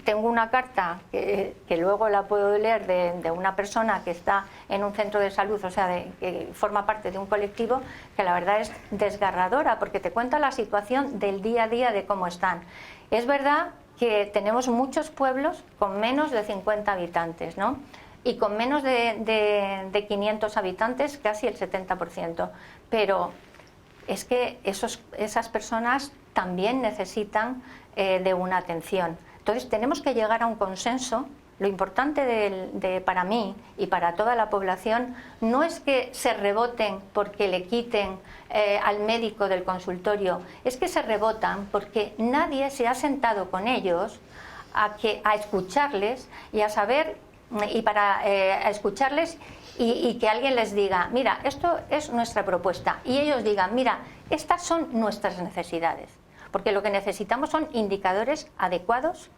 tengo una carta que luego la puedo leer de una persona que está en un centro de salud, o sea, que forma parte de un colectivo, que la verdad es desgarradora, porque te cuenta la situación del día a día de cómo están. Es verdad que tenemos muchos pueblos con menos de 50 habitantes, ¿no? Y con menos de 500 habitantes, casi el 70%. Pero es que esas personas también necesitan de una atención. Entonces tenemos que llegar a un consenso. Lo importante para mí y para toda la población no es que se reboten porque le quiten al médico del consultorio, es que se rebotan porque nadie se ha sentado con ellos a escucharles y a saber, y para escucharles y que alguien les diga, mira, esto es nuestra propuesta, y ellos digan, mira, estas son nuestras necesidades. Porque lo que necesitamos son indicadores adecuados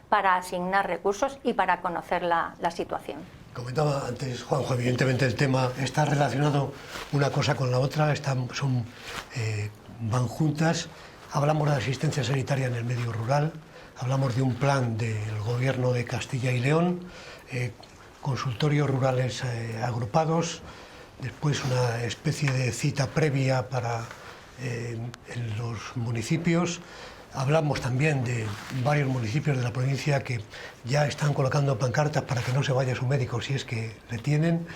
para asignar recursos y para conocer la situación. Comentaba antes Juanjo, evidentemente el tema está relacionado una cosa con la otra, van juntas. Hablamos de asistencia sanitaria en el medio rural, hablamos de un plan del Gobierno de Castilla y León, consultorios rurales agrupados, después una especie de cita previa en los municipios. Hablamos también de varios municipios de la provincia que ya están colocando pancartas para que no se vaya su médico si es que le tienen.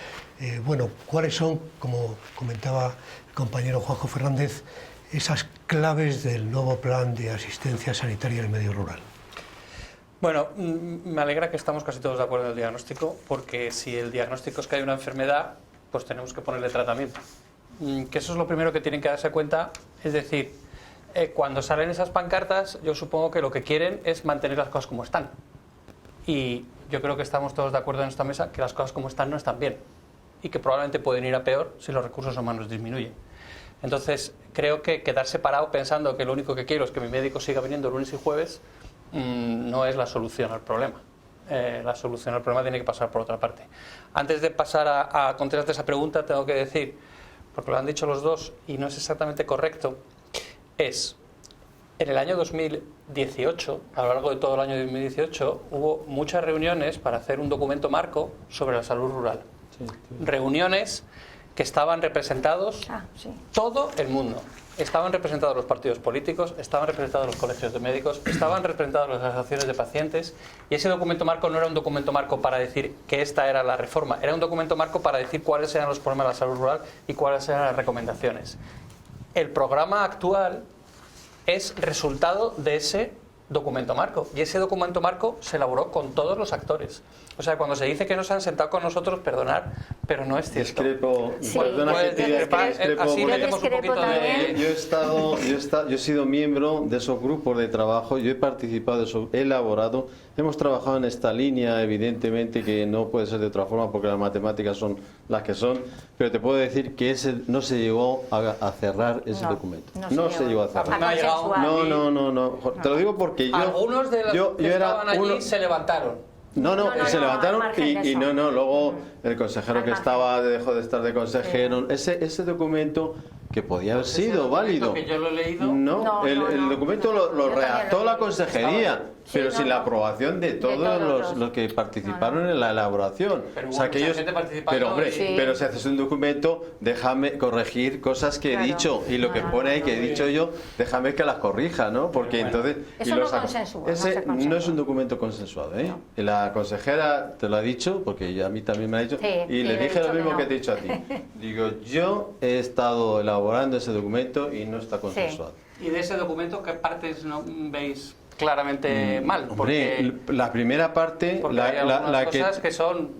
Bueno, ¿cuáles son, como comentaba el compañero Juanjo Fernández, esas claves del nuevo plan de asistencia sanitaria en el medio rural? Bueno, me alegra que estamos casi todos de acuerdo en el diagnóstico, porque si el diagnóstico es que hay una enfermedad, pues tenemos que ponerle tratamiento. Que eso es lo primero que tienen que darse cuenta, es decir, cuando salen esas pancartas, yo supongo que lo que quieren es mantener las cosas como están. Y yo creo que estamos todos de acuerdo en esta mesa que las cosas como están no están bien y que probablemente pueden ir a peor si los recursos humanos disminuyen. Entonces, creo que quedarse parado pensando que lo único que quiero es que mi médico siga viniendo lunes y jueves no es la solución al problema. La solución al problema tiene que pasar por otra parte. Antes de pasar a contestarte esa pregunta, tengo que decir, porque lo han dicho los dos y no es exactamente correcto, en el año 2018, a lo largo de todo el año 2018, hubo muchas reuniones para hacer un documento marco sobre la salud rural. Reuniones que estaban representados todo el mundo. Estaban representados los partidos políticos, estaban representados los colegios de médicos, estaban representadas las asociaciones de pacientes, y ese documento marco no era un documento marco para decir que esta era la reforma, era un documento marco para decir cuáles eran los problemas de la salud rural y cuáles eran las recomendaciones. El programa actual es resultado de ese documento marco, y ese documento marco se elaboró con todos los actores. O sea, cuando se dice que no se han sentado con nosotros, perdonar, pero no es cierto. Discrepo, perdona que te discrepo, así metemos un poquito de... Yo he sido miembro de esos grupos de trabajo, yo he participado de eso, he elaborado, hemos trabajado en esta línea, evidentemente que no puede ser de otra forma porque las matemáticas son las que son, pero te puedo decir que no se llegó a cerrar ese documento. No se llegó a cerrar. No. Te lo digo porque yo... Algunos de los que estaban allí se levantaron. Se levantaron y luego el consejero que estaba dejó de estar de consejero. Ese documento que podía haber sido válido. Que yo lo he leído. El documento lo redactó la consejería, pero sin la aprobación de todos los que participaron en la elaboración. Pero, o sea, que ellos, pero si haces un documento, déjame corregir cosas que he dicho, y lo que pone ahí que he dicho yo, déjame que las corrija, ¿no? Porque entonces no es un documento consensuado, ¿eh? Y la consejera te lo ha dicho, porque a mí también me ha dicho, y le dije lo mismo que te he dicho a ti. Digo, yo he estado elaborando ese documento y no está consensuado. ¿Y de ese documento qué partes no veis claramente mal? Hombre, la primera parte, la que son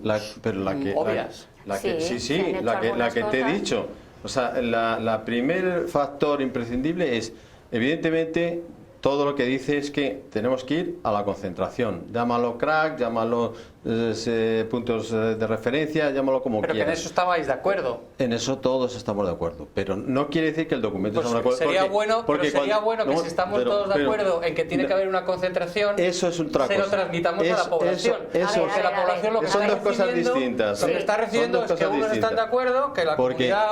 obvias. La que te he dicho. O sea, la primer factor imprescindible es, evidentemente, todo lo que dice es que tenemos que ir a la concentración. Llámalo crack, llámalo puntos de referencia, llámalo como quieras. Pero que en eso estabais de acuerdo. En eso todos estamos de acuerdo, pero no quiere decir que el documento estamos de acuerdo. Sería bueno que si estamos todos de acuerdo en que tiene que haber una concentración, eso es otra cosa. Se lo transmitamos a la población. Porque la población lo que son dos cosas distintas. Lo que está recibiendo es que unos están de acuerdo, que la comunidad...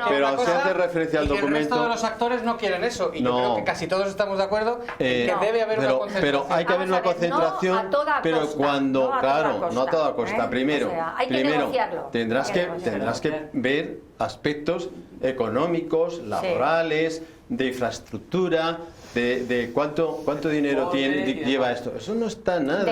pero se hace referencia al documento... Y el resto de los actores no quieren eso. Y yo creo que casi todos estamos de acuerdo en que debe haber una concentración. Pero hay que haber una concentración, pero cuando, claro, no a toda costa. Primero, tendrás que ver aspectos económicos, laborales, de infraestructura, de cuánto dinero lleva esto. Eso no está nada.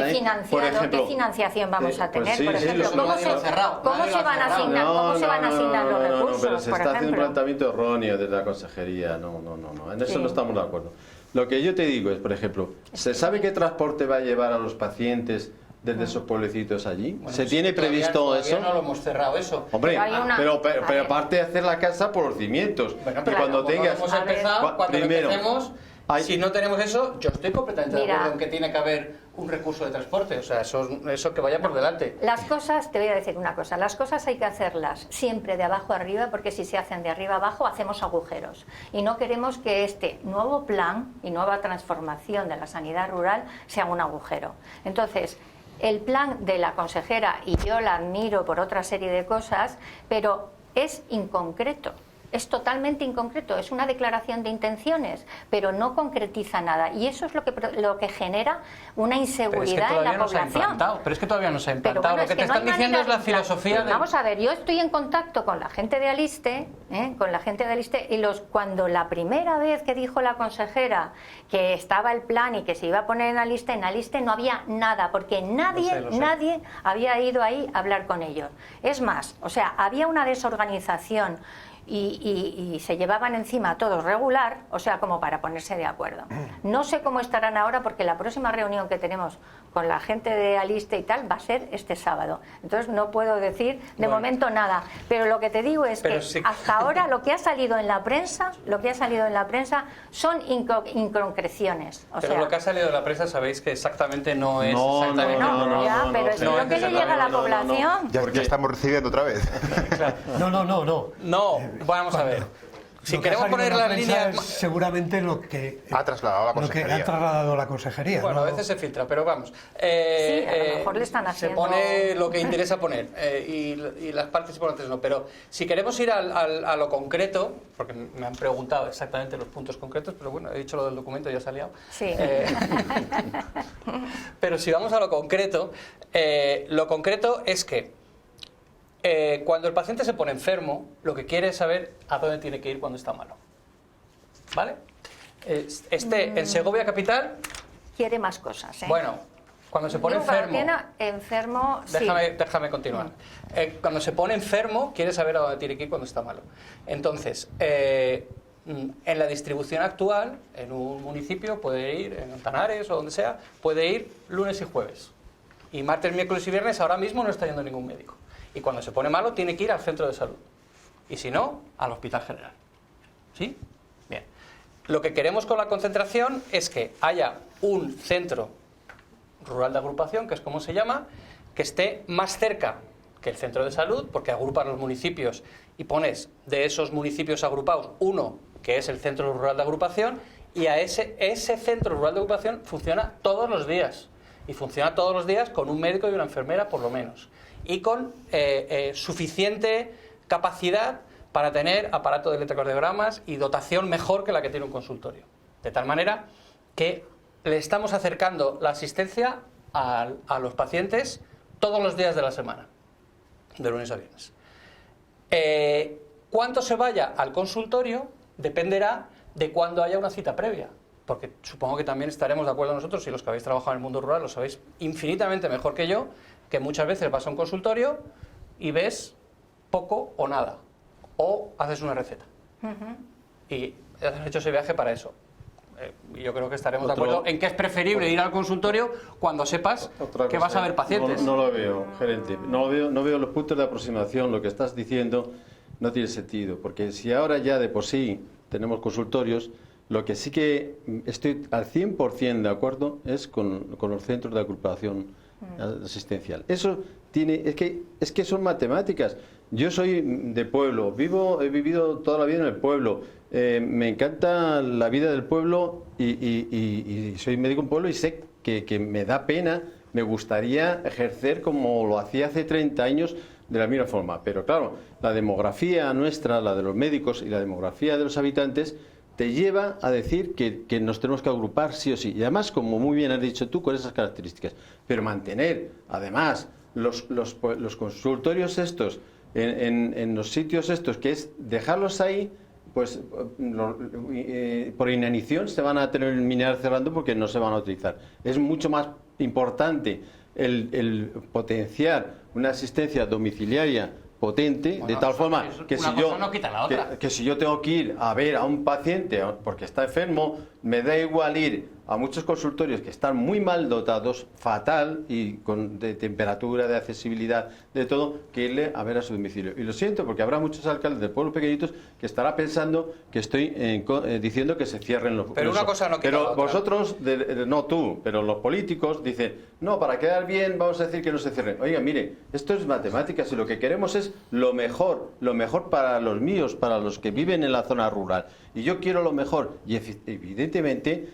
Por ejemplo, ¿qué financiación vamos a tener? Por ejemplo, ¿cómo se van a asignar los recursos? Pero se está haciendo un planteamiento erróneo desde la consejería. No. En eso no estamos de acuerdo. Lo que yo te digo es, por ejemplo, ¿se sabe qué transporte va a llevar a los pacientes desde esos pueblecitos allí? Bueno, ¿Se tiene previsto eso? No lo hemos cerrado eso. Hombre, pero aparte de hacer la casa por los cimientos. Bueno, y cuando tengas... Hemos empezado, cuando empecemos, si no tenemos eso, yo estoy completamente de acuerdo en que tiene que haber un recurso de transporte. O sea, eso que vaya por delante. Las cosas, te voy a decir una cosa, las cosas hay que hacerlas siempre de abajo arriba, porque si se hacen de arriba abajo hacemos agujeros. Y no queremos que este nuevo plan y nueva transformación de la sanidad rural sea un agujero. Entonces, el plan de la consejera, y yo la admiro por otra serie de cosas, pero es inconcreto. Es totalmente inconcreto, es una declaración de intenciones, pero no concretiza nada. Y eso es lo que genera una inseguridad en la población. Pero es que todavía no se ha implantado. Lo que te están diciendo es la filosofía de... Vamos a ver, yo estoy en contacto con la gente de Aliste, y cuando la primera vez que dijo la consejera que estaba el plan y que se iba a poner en Aliste no había nada, porque nadie había ido ahí a hablar con ellos. Es más, o sea, había una desorganización y se llevaban encima todos regular, o sea, como para ponerse de acuerdo. No sé cómo estarán ahora, porque la próxima reunión que tenemos con la gente de Aliste y tal va a ser este sábado. Entonces no puedo decir de momento nada, pero lo que te digo es que hasta ahora lo que ha salido en la prensa, son inconcreciones. Pero lo que ha salido de la prensa sabéis que exactamente no es exactamente. Pero es lo que le llega a la población. Ya estamos recibiendo otra vez. No. No, vamos a ver. Si queremos poner las líneas... Seguramente lo que ha trasladado la consejería. Lo que ha trasladado la consejería. Bueno, a veces se filtra, pero vamos. Sí, a lo mejor le están haciendo... Se pone lo que interesa poner y las partes importantes no. Pero si queremos ir a lo concreto, porque me han preguntado exactamente los puntos concretos, pero bueno, he dicho lo del documento, ya se ha liado. Sí. Pero si vamos a lo concreto es que cuando el paciente se pone enfermo, lo que quiere es saber a dónde tiene que ir cuando está malo. ¿Vale? En Segovia capital... Quiere más cosas, ¿eh? Bueno, cuando se pone enfermo... Déjame continuar. Cuando se pone enfermo, quiere saber a dónde tiene que ir cuando está malo. Entonces, en la distribución actual, en un municipio puede ir, en Tanares o donde sea, puede ir lunes y jueves. Y martes, miércoles y viernes ahora mismo no está yendo ningún médico. Y cuando se pone malo tiene que ir al centro de salud. Y si no, al hospital general. ¿Sí? Bien. Lo que queremos con la concentración es que haya un centro rural de agrupación, que es como se llama, que esté más cerca que el centro de salud, porque agrupan los municipios y pones de esos municipios agrupados uno, que es el centro rural de agrupación, y a ese centro rural de agrupación funciona todos los días. Y funciona todos los días con un médico y una enfermera, por lo menos. Y con suficiente capacidad para tener aparato de electrocardiogramas y dotación mejor que la que tiene un consultorio. De tal manera que le estamos acercando la asistencia a los pacientes todos los días de la semana, de lunes a viernes. Cuánto se vaya al consultorio dependerá de cuándo haya una cita previa. Porque supongo que también estaremos de acuerdo nosotros, y los que habéis trabajado en el mundo rural lo sabéis infinitamente mejor que yo, que muchas veces vas a un consultorio y ves poco o nada, o haces una receta. Y has hecho ese viaje para eso. Yo creo que estaremos de acuerdo en que es preferible ir al consultorio cuando sepas que vas a ver pacientes. No lo veo, gerente. No veo los puntos de aproximación. Lo que estás diciendo no tiene sentido, porque si ahora ya de por sí tenemos consultorios, lo que sí que estoy al 100% de acuerdo es con los centros de agrupación asistencial. Eso es que son matemáticas. Yo soy de pueblo, he vivido toda la vida en el pueblo, me encanta la vida del pueblo y soy médico en pueblo y sé que me da pena, me gustaría ejercer como lo hacía hace 30 años de la misma forma. Pero claro, la demografía nuestra, la de los médicos y la demografía de los habitantes te lleva a decir que nos tenemos que agrupar sí o sí. Y además, como muy bien has dicho tú, con esas características. Pero mantener, además, los consultorios estos, en los sitios estos, que es dejarlos ahí, pues por inanición se van a terminar cerrando porque no se van a utilizar. Es mucho más importante el potenciar una asistencia domiciliaria potente, de tal forma que si yo tengo que ir a ver a un paciente porque está enfermo, me da igual ir a muchos consultorios que están muy mal dotados, fatal, y de temperatura, de accesibilidad, de todo, que irle a ver a su domicilio. Y lo siento, porque habrá muchos alcaldes de pueblos pequeñitos que estará pensando que estoy diciendo que se cierren los... Pero una cosa no quita la otra. Vosotros, no tú, pero los políticos dicen, no, para quedar bien vamos a decir que no se cierren. Oiga, mire, esto es matemáticas y lo que queremos es lo mejor para los míos, para los que viven en la zona rural. Y yo quiero lo mejor. Y evidentemente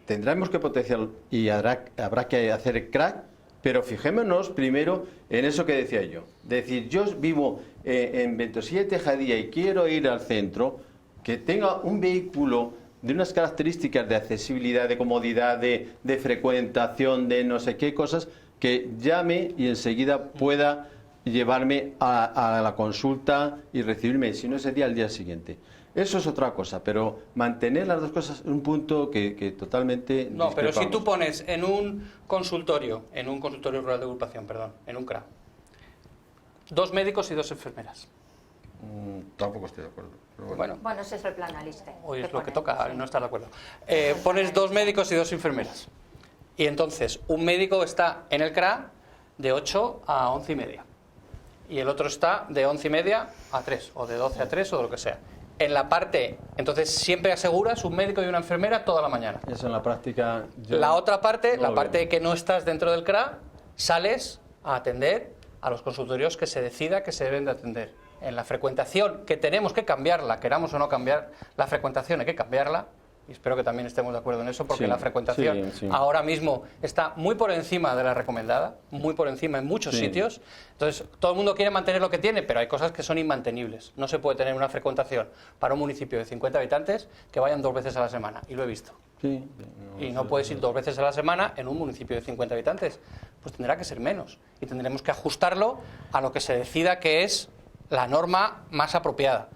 tendremos que potenciar y habrá que hacer el crack, pero fijémonos primero en eso que decía yo. Decir, yo vivo en Ventosilla, Tejadilla y quiero ir al centro, que tenga un vehículo de unas características de accesibilidad, de comodidad, de frecuentación, de no sé qué cosas, que llame y enseguida pueda llevarme a la consulta y recibirme, si no ese día, al día siguiente. Eso es otra cosa, pero mantener las dos cosas es un punto que totalmente... No, pero si tú pones en un consultorio rural de agrupación, en un CRA, 2 médicos y 2 enfermeras. Tampoco estoy de acuerdo. Bueno, ese es el plan Aliste. Hoy es lo que toca, no estar de acuerdo. Pones 2 médicos y 2 enfermeras. Y entonces un médico está en el CRA de 8 a 11:30 y el otro está de 11:30 a 3 o de 12 a 3 o de lo que sea. En la parte, entonces siempre aseguras un médico y una enfermera toda la mañana. Eso en la práctica... La otra parte, la parte que no estás dentro del CRA, sales a atender a los consultorios que se decida que se deben de atender. En la frecuentación, que tenemos que cambiarla, queramos o no cambiar la frecuentación, hay que cambiarla. Y espero que también estemos de acuerdo en eso, porque la frecuentación ahora mismo está muy por encima de la recomendada, muy por encima en muchos sitios. Entonces, todo el mundo quiere mantener lo que tiene, pero hay cosas que son inmantenibles. No se puede tener una frecuentación para un municipio de 50 habitantes que vayan 2 veces a la semana, y lo he visto. Y no puedes ir 2 veces a la semana en un municipio de 50 habitantes. Pues tendrá que ser menos, y tendremos que ajustarlo a lo que se decida que es la norma más apropiada.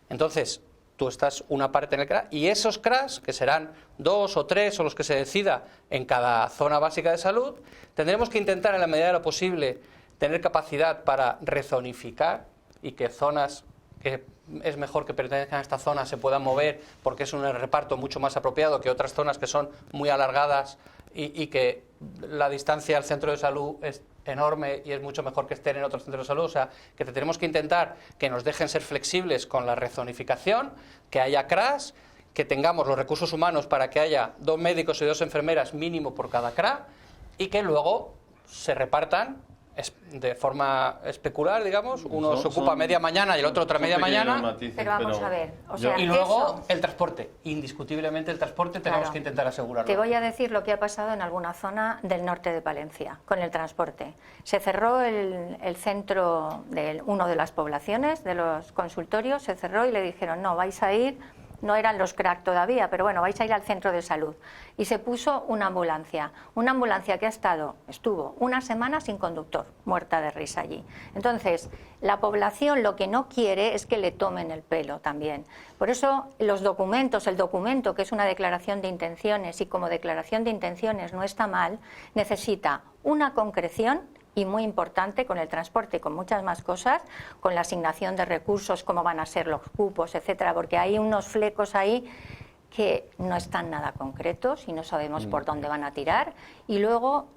Entonces, tú estás una parte en el CRA y esos CRAs, que serán 2 o 3 o los que se decida en cada zona básica de salud, tendremos que intentar en la medida de lo posible tener capacidad para rezonificar y que zonas que es mejor que pertenezcan a esta zona se puedan mover porque es un reparto mucho más apropiado que otras zonas que son muy alargadas y que la distancia al centro de salud es enorme y es mucho mejor que estén en otros centros de salud. O sea, que tenemos que intentar que nos dejen ser flexibles con la rezonificación, que haya CRAs, que tengamos los recursos humanos para que haya 2 médicos y 2 enfermeras mínimo por cada CRA y que luego se repartan de forma especular, digamos, uno se ocupa media mañana y el otro otra media mañana. Pero vamos a ver, o sea, y luego eso, el transporte, indiscutiblemente el transporte tenemos que intentar asegurarlo. Te voy a decir lo que ha pasado en alguna zona del norte de Palencia con el transporte. Se cerró el centro de una de las poblaciones, de los consultorios, se cerró y le dijeron, no, vais a ir... No eran los crack todavía, pero bueno, vais a ir al centro de salud. Y se puso una ambulancia que estuvo una semana sin conductor, muerta de risa allí. Entonces, la población lo que no quiere es que le tomen el pelo también. Por eso los documentos, el documento que es una declaración de intenciones y como declaración de intenciones no está mal, necesita una concreción y muy importante con el transporte y con muchas más cosas, con la asignación de recursos, cómo van a ser los cupos, etcétera, porque hay unos flecos ahí que no están nada concretos y no sabemos por dónde van a tirar. Y luego,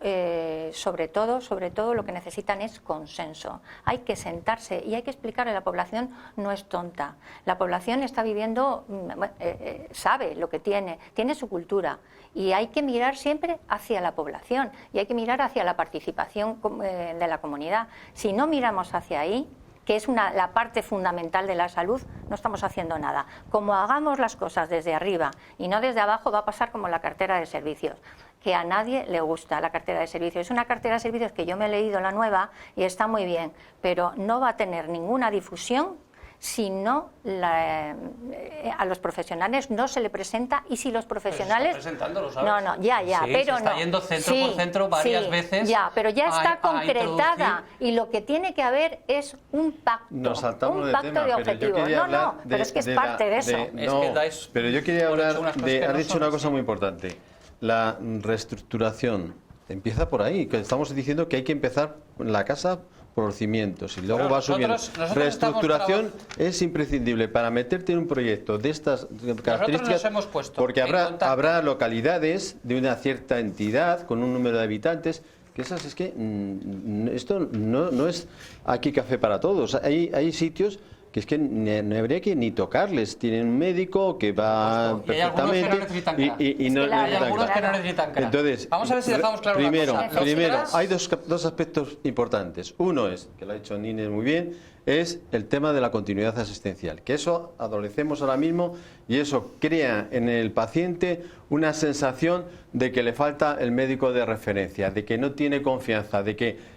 sobre todo, lo que necesitan es consenso. Hay que sentarse y hay que explicarle a la población, no es tonta. La población está viviendo, sabe lo que tiene su cultura. Y hay que mirar siempre hacia la población y hay que mirar hacia la participación de la comunidad. Si no miramos hacia ahí, que es la parte fundamental de la salud, no estamos haciendo nada. Como hagamos las cosas desde arriba y no desde abajo, va a pasar como la cartera de servicios, que a nadie le gusta la cartera de servicios. Es una cartera de servicios que yo me he leído la nueva y está muy bien, pero no va a tener ninguna difusión si no a los profesionales no se le presenta y si los profesionales... Pero se está presentando, lo sabes. No, ya, sí, pero se está no. yendo centro por centro varias veces. Ya, pero ya está concretada y lo que tiene que haber es un pacto, un pacto de objetivos. Pero es que es parte de eso. Pero yo quería hablar has dicho una cosa muy importante, la reestructuración. Empieza por ahí, que estamos diciendo que hay que empezar en la casa por los cimientos y luego va subiendo. Reestructuración es imprescindible para meterte en un proyecto de estas características, porque habrá localidades de una cierta entidad con un número de habitantes que esas es que esto no es aquí café para todos. Hay sitios que es que no habría que ni tocarles. Tienen un médico que va perfectamente y no necesitan CRA. Entonces, vamos a ver si dejamos claro primero, hay dos aspectos importantes. Uno es, que lo ha dicho Nines muy bien, es el tema de la continuidad asistencial, que eso adolecemos ahora mismo y eso crea en el paciente una sensación de que le falta el médico de referencia, de que no tiene confianza, de que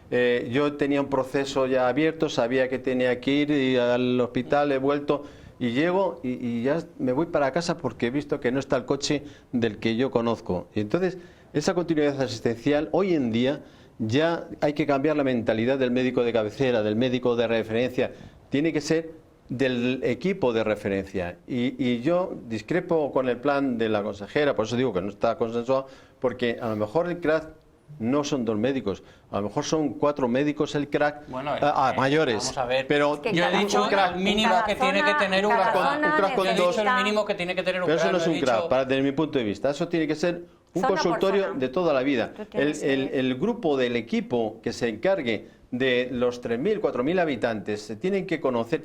yo tenía un proceso ya abierto, sabía que tenía que ir al hospital, he vuelto y llego y ya me voy para casa porque he visto que no está el coche del que yo conozco. Y entonces, esa continuidad asistencial hoy en día ya hay que cambiar la mentalidad del médico de cabecera, del médico de referencia. Tiene que ser del equipo de referencia. Y yo discrepo con el plan de la consejera, por eso digo que no está consensuado, porque a lo mejor el CRAC no son 2 médicos, a lo mejor son 4 médicos el CRAC mayores. Vamos a ver. Pero es que yo he dicho el mínimo que tiene que tener un CRAC con 2. El mínimo que tiene que tener un CRAC. Pero eso no es un CRAC, desde mi punto de vista. Eso tiene que ser un Zona por consultorio zona. de toda la vida. Tú tienes El grupo del equipo que se encargue de los 3.000, 4.000 habitantes se tienen que conocer,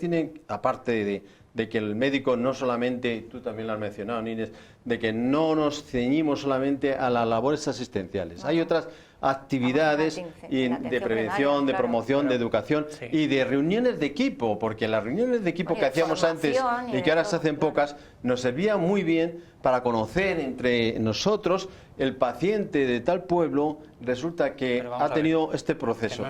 aparte de que el médico no solamente, tú también lo has mencionado, Inés, de que no nos ceñimos solamente a las labores asistenciales. Hay otras actividades de prevención, de promoción, de educación y de reuniones de equipo, porque las reuniones de equipo que hacíamos antes y que ahora se hacen pocas, nos servían muy bien para conocer entre nosotros el paciente de tal pueblo resulta que ha tenido este proceso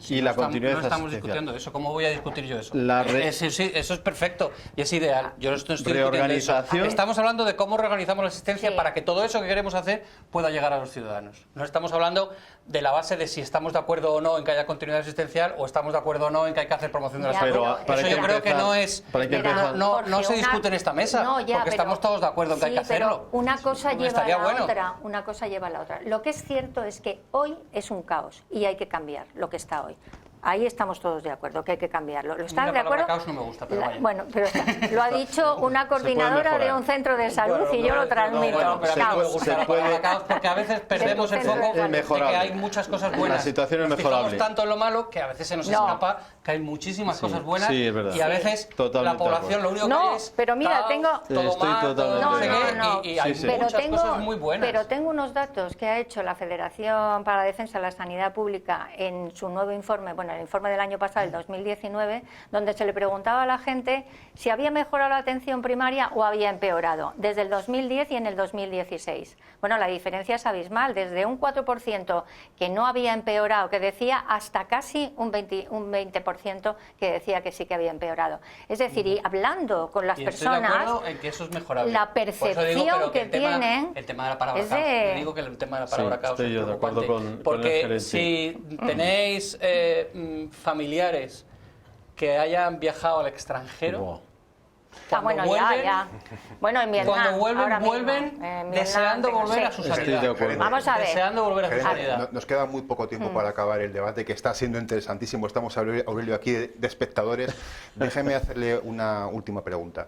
y la continuidad asistencial. No estamos discutiendo eso. ¿Cómo voy a discutir yo eso? Eso es perfecto y es ideal. Yo no estoy discutiendo eso. Estamos hablando de cómo reorganizamos la asistencia para que todo eso que queremos hacer pueda llegar a los ciudadanos. No estamos hablando de la base de si estamos de acuerdo o no en que haya continuidad asistencial o estamos de acuerdo o no en que hay que hacer promoción de la salud. Eso yo creo que no es... No se discute en esta mesa, porque estamos todos de acuerdo en que hay que hacerlo. Una cosa lleva a la otra. Una cosa lleva a la otra. Lo que es cierto es que hoy es un caos y hay que cambiar lo que está hoy. Ahí estamos todos de acuerdo, que hay que cambiarlo. ¿Lo están de acuerdo? Caos no me gusta, pero vaya. Bueno, pero lo ha dicho una coordinadora de un centro de salud y yo lo transmito. Se puede caos porque a veces perdemos el foco de que hay muchas cosas buenas. La situación es mejorable. Fijamos tanto en lo malo que a veces se nos escapa que hay muchísimas cosas buenas y a veces la población lo único que es pero mira, tengo todo mal, y hay muchas cosas muy buenas. Pero tengo unos datos que ha hecho la Federación para la Defensa de la Sanidad Pública en su nuevo informe, el informe del año pasado, el 2019, donde se le preguntaba a la gente si había mejorado la atención primaria o había empeorado, desde el 2010 y en el 2016. Bueno, la diferencia es abismal, desde un 4% que no había empeorado, que decía, hasta casi un 20% que decía que sí que había empeorado. Es decir, y hablando con las personas, estoy de acuerdo en que eso es mejorable. La percepción que tienen... El tema de la palabra caos. Yo digo que el tema de la palabra caos es preocupante. Porque si tenéis familiares que hayan viajado al extranjero, bueno, ya. Bueno, en Vietnam, cuando vuelven deseando volver a su sanidad. Vamos a ver. Deseando volver a su sanidad. Nos queda muy poco tiempo para acabar el debate, que está siendo interesantísimo. Estamos, Aurelio, aquí de espectadores. Déjeme hacerle una última pregunta.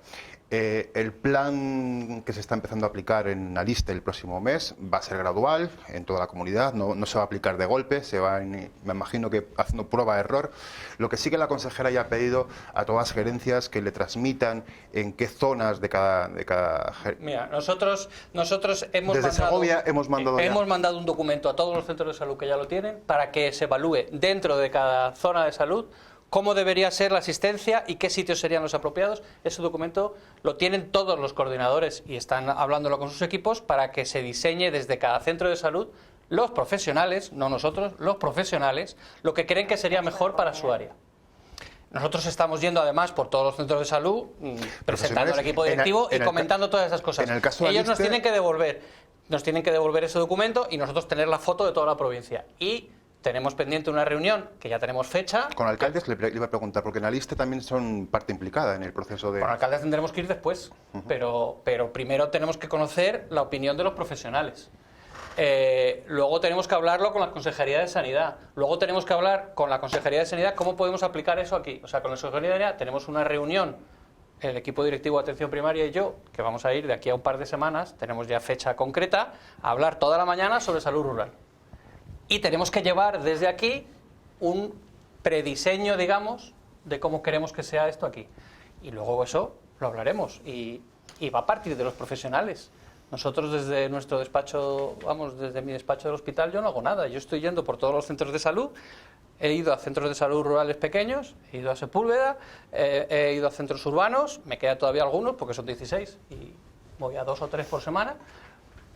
El plan que se está empezando a aplicar en Aliste el próximo mes va a ser gradual en toda la comunidad, no se va a aplicar de golpe, se va, me imagino que haciendo prueba-error. Lo que sí que la consejera ya ha pedido a todas las gerencias que le transmitan en qué zonas de cada Mira, nosotros hemos desde Segovia hemos mandado un documento a todos los centros de salud que ya lo tienen para que se evalúe dentro de cada zona de salud cómo debería ser la asistencia y qué sitios serían los apropiados. Ese documento lo tienen todos los coordinadores y están hablándolo con sus equipos para que se diseñe desde cada centro de salud los profesionales, no nosotros, los profesionales, lo que creen que sería mejor para su área. Nosotros estamos yendo además por todos los centros de salud, presentando al equipo directivo y comentando todas esas cosas. Ellos nos tienen que devolver ese documento y nosotros tener la foto de toda la provincia. Y tenemos pendiente una reunión, que ya tenemos fecha. Con alcaldes le iba a preguntar, porque en la lista también son parte implicada en el proceso de... Con alcaldes tendremos que ir después, pero primero tenemos que conocer la opinión de los profesionales. Luego tenemos que hablarlo con la Consejería de Sanidad. Luego tenemos que hablar con la Consejería de Sanidad cómo podemos aplicar eso aquí. O sea, con la Consejería de Sanidad tenemos una reunión, el equipo directivo de atención primaria y yo, que vamos a ir de aquí a un par de semanas, tenemos ya fecha concreta, a hablar toda la mañana sobre salud rural. Y tenemos que llevar desde aquí un prediseño, digamos, de cómo queremos que sea esto aquí. Y luego eso lo hablaremos. Y va a partir de los profesionales. Nosotros desde nuestro despacho, desde mi despacho del hospital, yo no hago nada. Yo estoy yendo por todos los centros de salud. He ido a centros de salud rurales pequeños, he ido a Sepúlveda, he ido a centros urbanos, me quedan todavía algunos porque son 16 y voy a 2 o 3 por semana.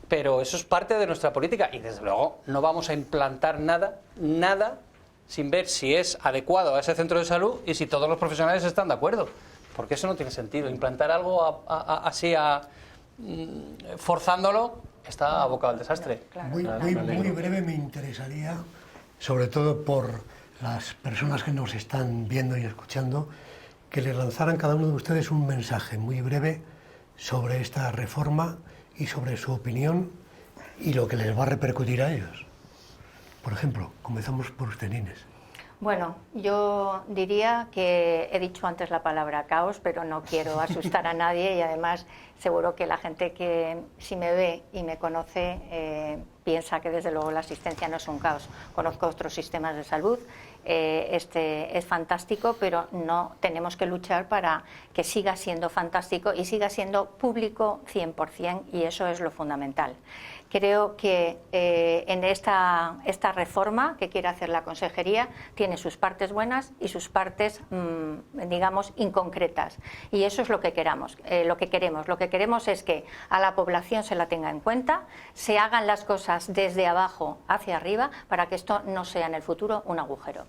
Pero eso es parte de nuestra política y desde luego no vamos a implantar nada sin ver si es adecuado a ese centro de salud y si todos los profesionales están de acuerdo, porque eso no tiene sentido. Implantar algo así forzándolo está abocado al desastre. Muy breve me interesaría, sobre todo por las personas que nos están viendo y escuchando, que les lanzaran cada uno de ustedes un mensaje muy breve sobre esta reforma y sobre su opinión y lo que les va a repercutir a ellos. Por ejemplo, comenzamos por usted, Inés. Bueno, yo diría que he dicho antes la palabra caos, pero no quiero asustar a nadie y además seguro que la gente que si me ve y me conoce piensa que desde luego la asistencia no es un caos. Conozco otros sistemas de salud, este es fantástico, pero no tenemos que luchar para que siga siendo fantástico y siga siendo público 100%, y eso es lo fundamental. Creo que en esta reforma que quiere hacer la Consejería tiene sus partes buenas y sus partes, digamos, inconcretas. Y eso es lo que queremos. Lo que queremos es que a la población se la tenga en cuenta, se hagan las cosas desde abajo hacia arriba para que esto no sea en el futuro un agujero.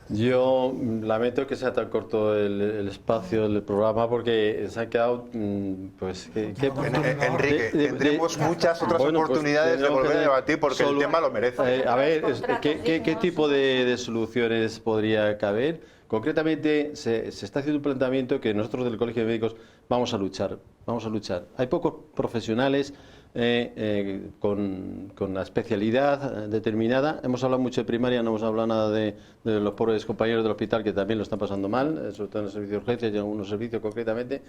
Yo lamento que sea tan corto el espacio del programa porque se ha quedado pues Enrique, tendremos muchas otras oportunidades de volver a debatir porque el tema lo merece. A ver, ¿qué tipo de soluciones podría caber? Concretamente se está haciendo un planteamiento que nosotros del Colegio de Médicos vamos a luchar. Hay pocos profesionales con la especialidad determinada. Hemos hablado mucho de primaria, no hemos hablado nada de los pobres compañeros del hospital que también lo están pasando mal, sobre todo en el servicio de urgencias y en algunos servicios concretamente.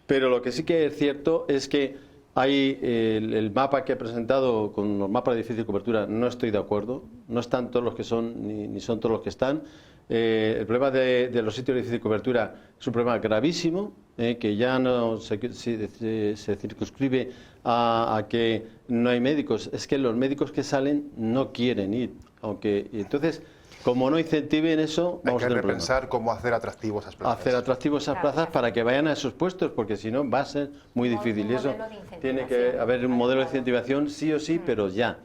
Pero lo que sí que es cierto es que hay el mapa que he presentado con los mapas de difícil cobertura, no estoy de acuerdo, no están todos los que son ni son todos los que están. El problema de los sitios de difícil cobertura es un problema gravísimo, que ya no se circunscribe a que no hay médicos, es que los médicos que salen no quieren ir, y entonces, como no incentiven eso, vamos a tener repensar cómo hacer atractivos esas plazas. Hacer atractivos esas plazas para que vayan a esos puestos, porque si no va a ser muy difícil. Y eso tiene que haber un modelo de incentivación sí o sí, pero ya.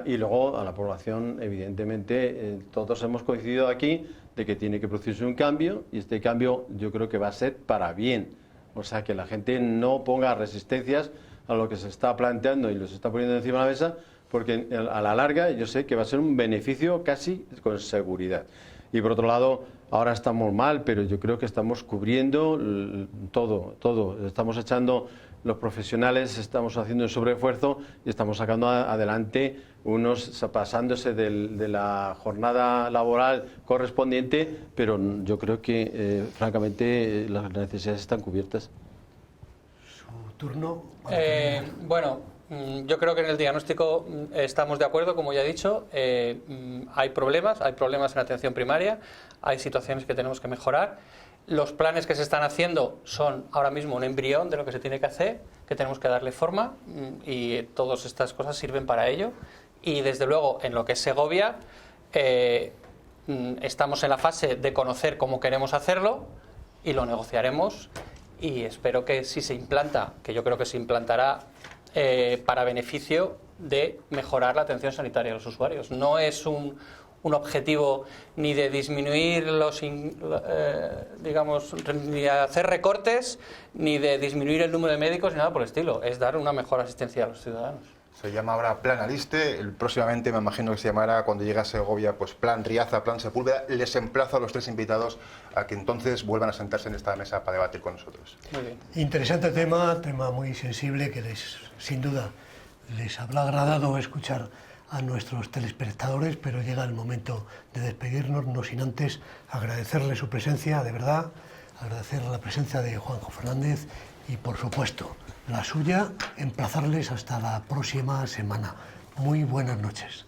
Y luego a la población, evidentemente, todos hemos coincidido aquí de que tiene que producirse un cambio, y este cambio yo creo que va a ser para bien. O sea, que la gente no ponga resistencias a lo que se está planteando y lo se está poniendo encima de la mesa, porque a la larga yo sé que va a ser un beneficio casi con seguridad. Y por otro lado, ahora estamos mal, pero yo creo que estamos cubriendo todo. Estamos echando los profesionales, estamos haciendo un sobreesfuerzo y estamos sacando adelante unos pasándose de la jornada laboral correspondiente, pero yo creo que francamente las necesidades están cubiertas. Su turno. Bueno, yo creo que en el diagnóstico estamos de acuerdo, como ya he dicho. Hay problemas en atención primaria, hay situaciones que tenemos que mejorar. Los planes que se están haciendo son ahora mismo un embrión de lo que se tiene que hacer, que tenemos que darle forma, y todas estas cosas sirven para ello. Y desde luego, en lo que es Segovia, estamos en la fase de conocer cómo queremos hacerlo y lo negociaremos, y espero que si se implanta, que yo creo que se implantará para beneficio de mejorar la atención sanitaria de los usuarios. No es un objetivo ni de disminuir ni hacer recortes, ni de disminuir el número de médicos, ni nada por el estilo. Es dar una mejor asistencia a los ciudadanos. Se llama ahora Plan Aliste, próximamente me imagino que se llamará, cuando llegue a Segovia, pues Plan Riaza, Plan Sepúlveda. Les emplazo a los tres invitados a que entonces vuelvan a sentarse en esta mesa para debatir con nosotros. Muy bien. Interesante tema muy sensible que sin duda les habrá agradado escuchar a nuestros telespectadores, pero llega el momento de despedirnos, no sin antes agradecerle su presencia, de verdad, agradecer la presencia de Juanjo Fernández y, por supuesto, la suya, emplazarles hasta la próxima semana. Muy buenas noches.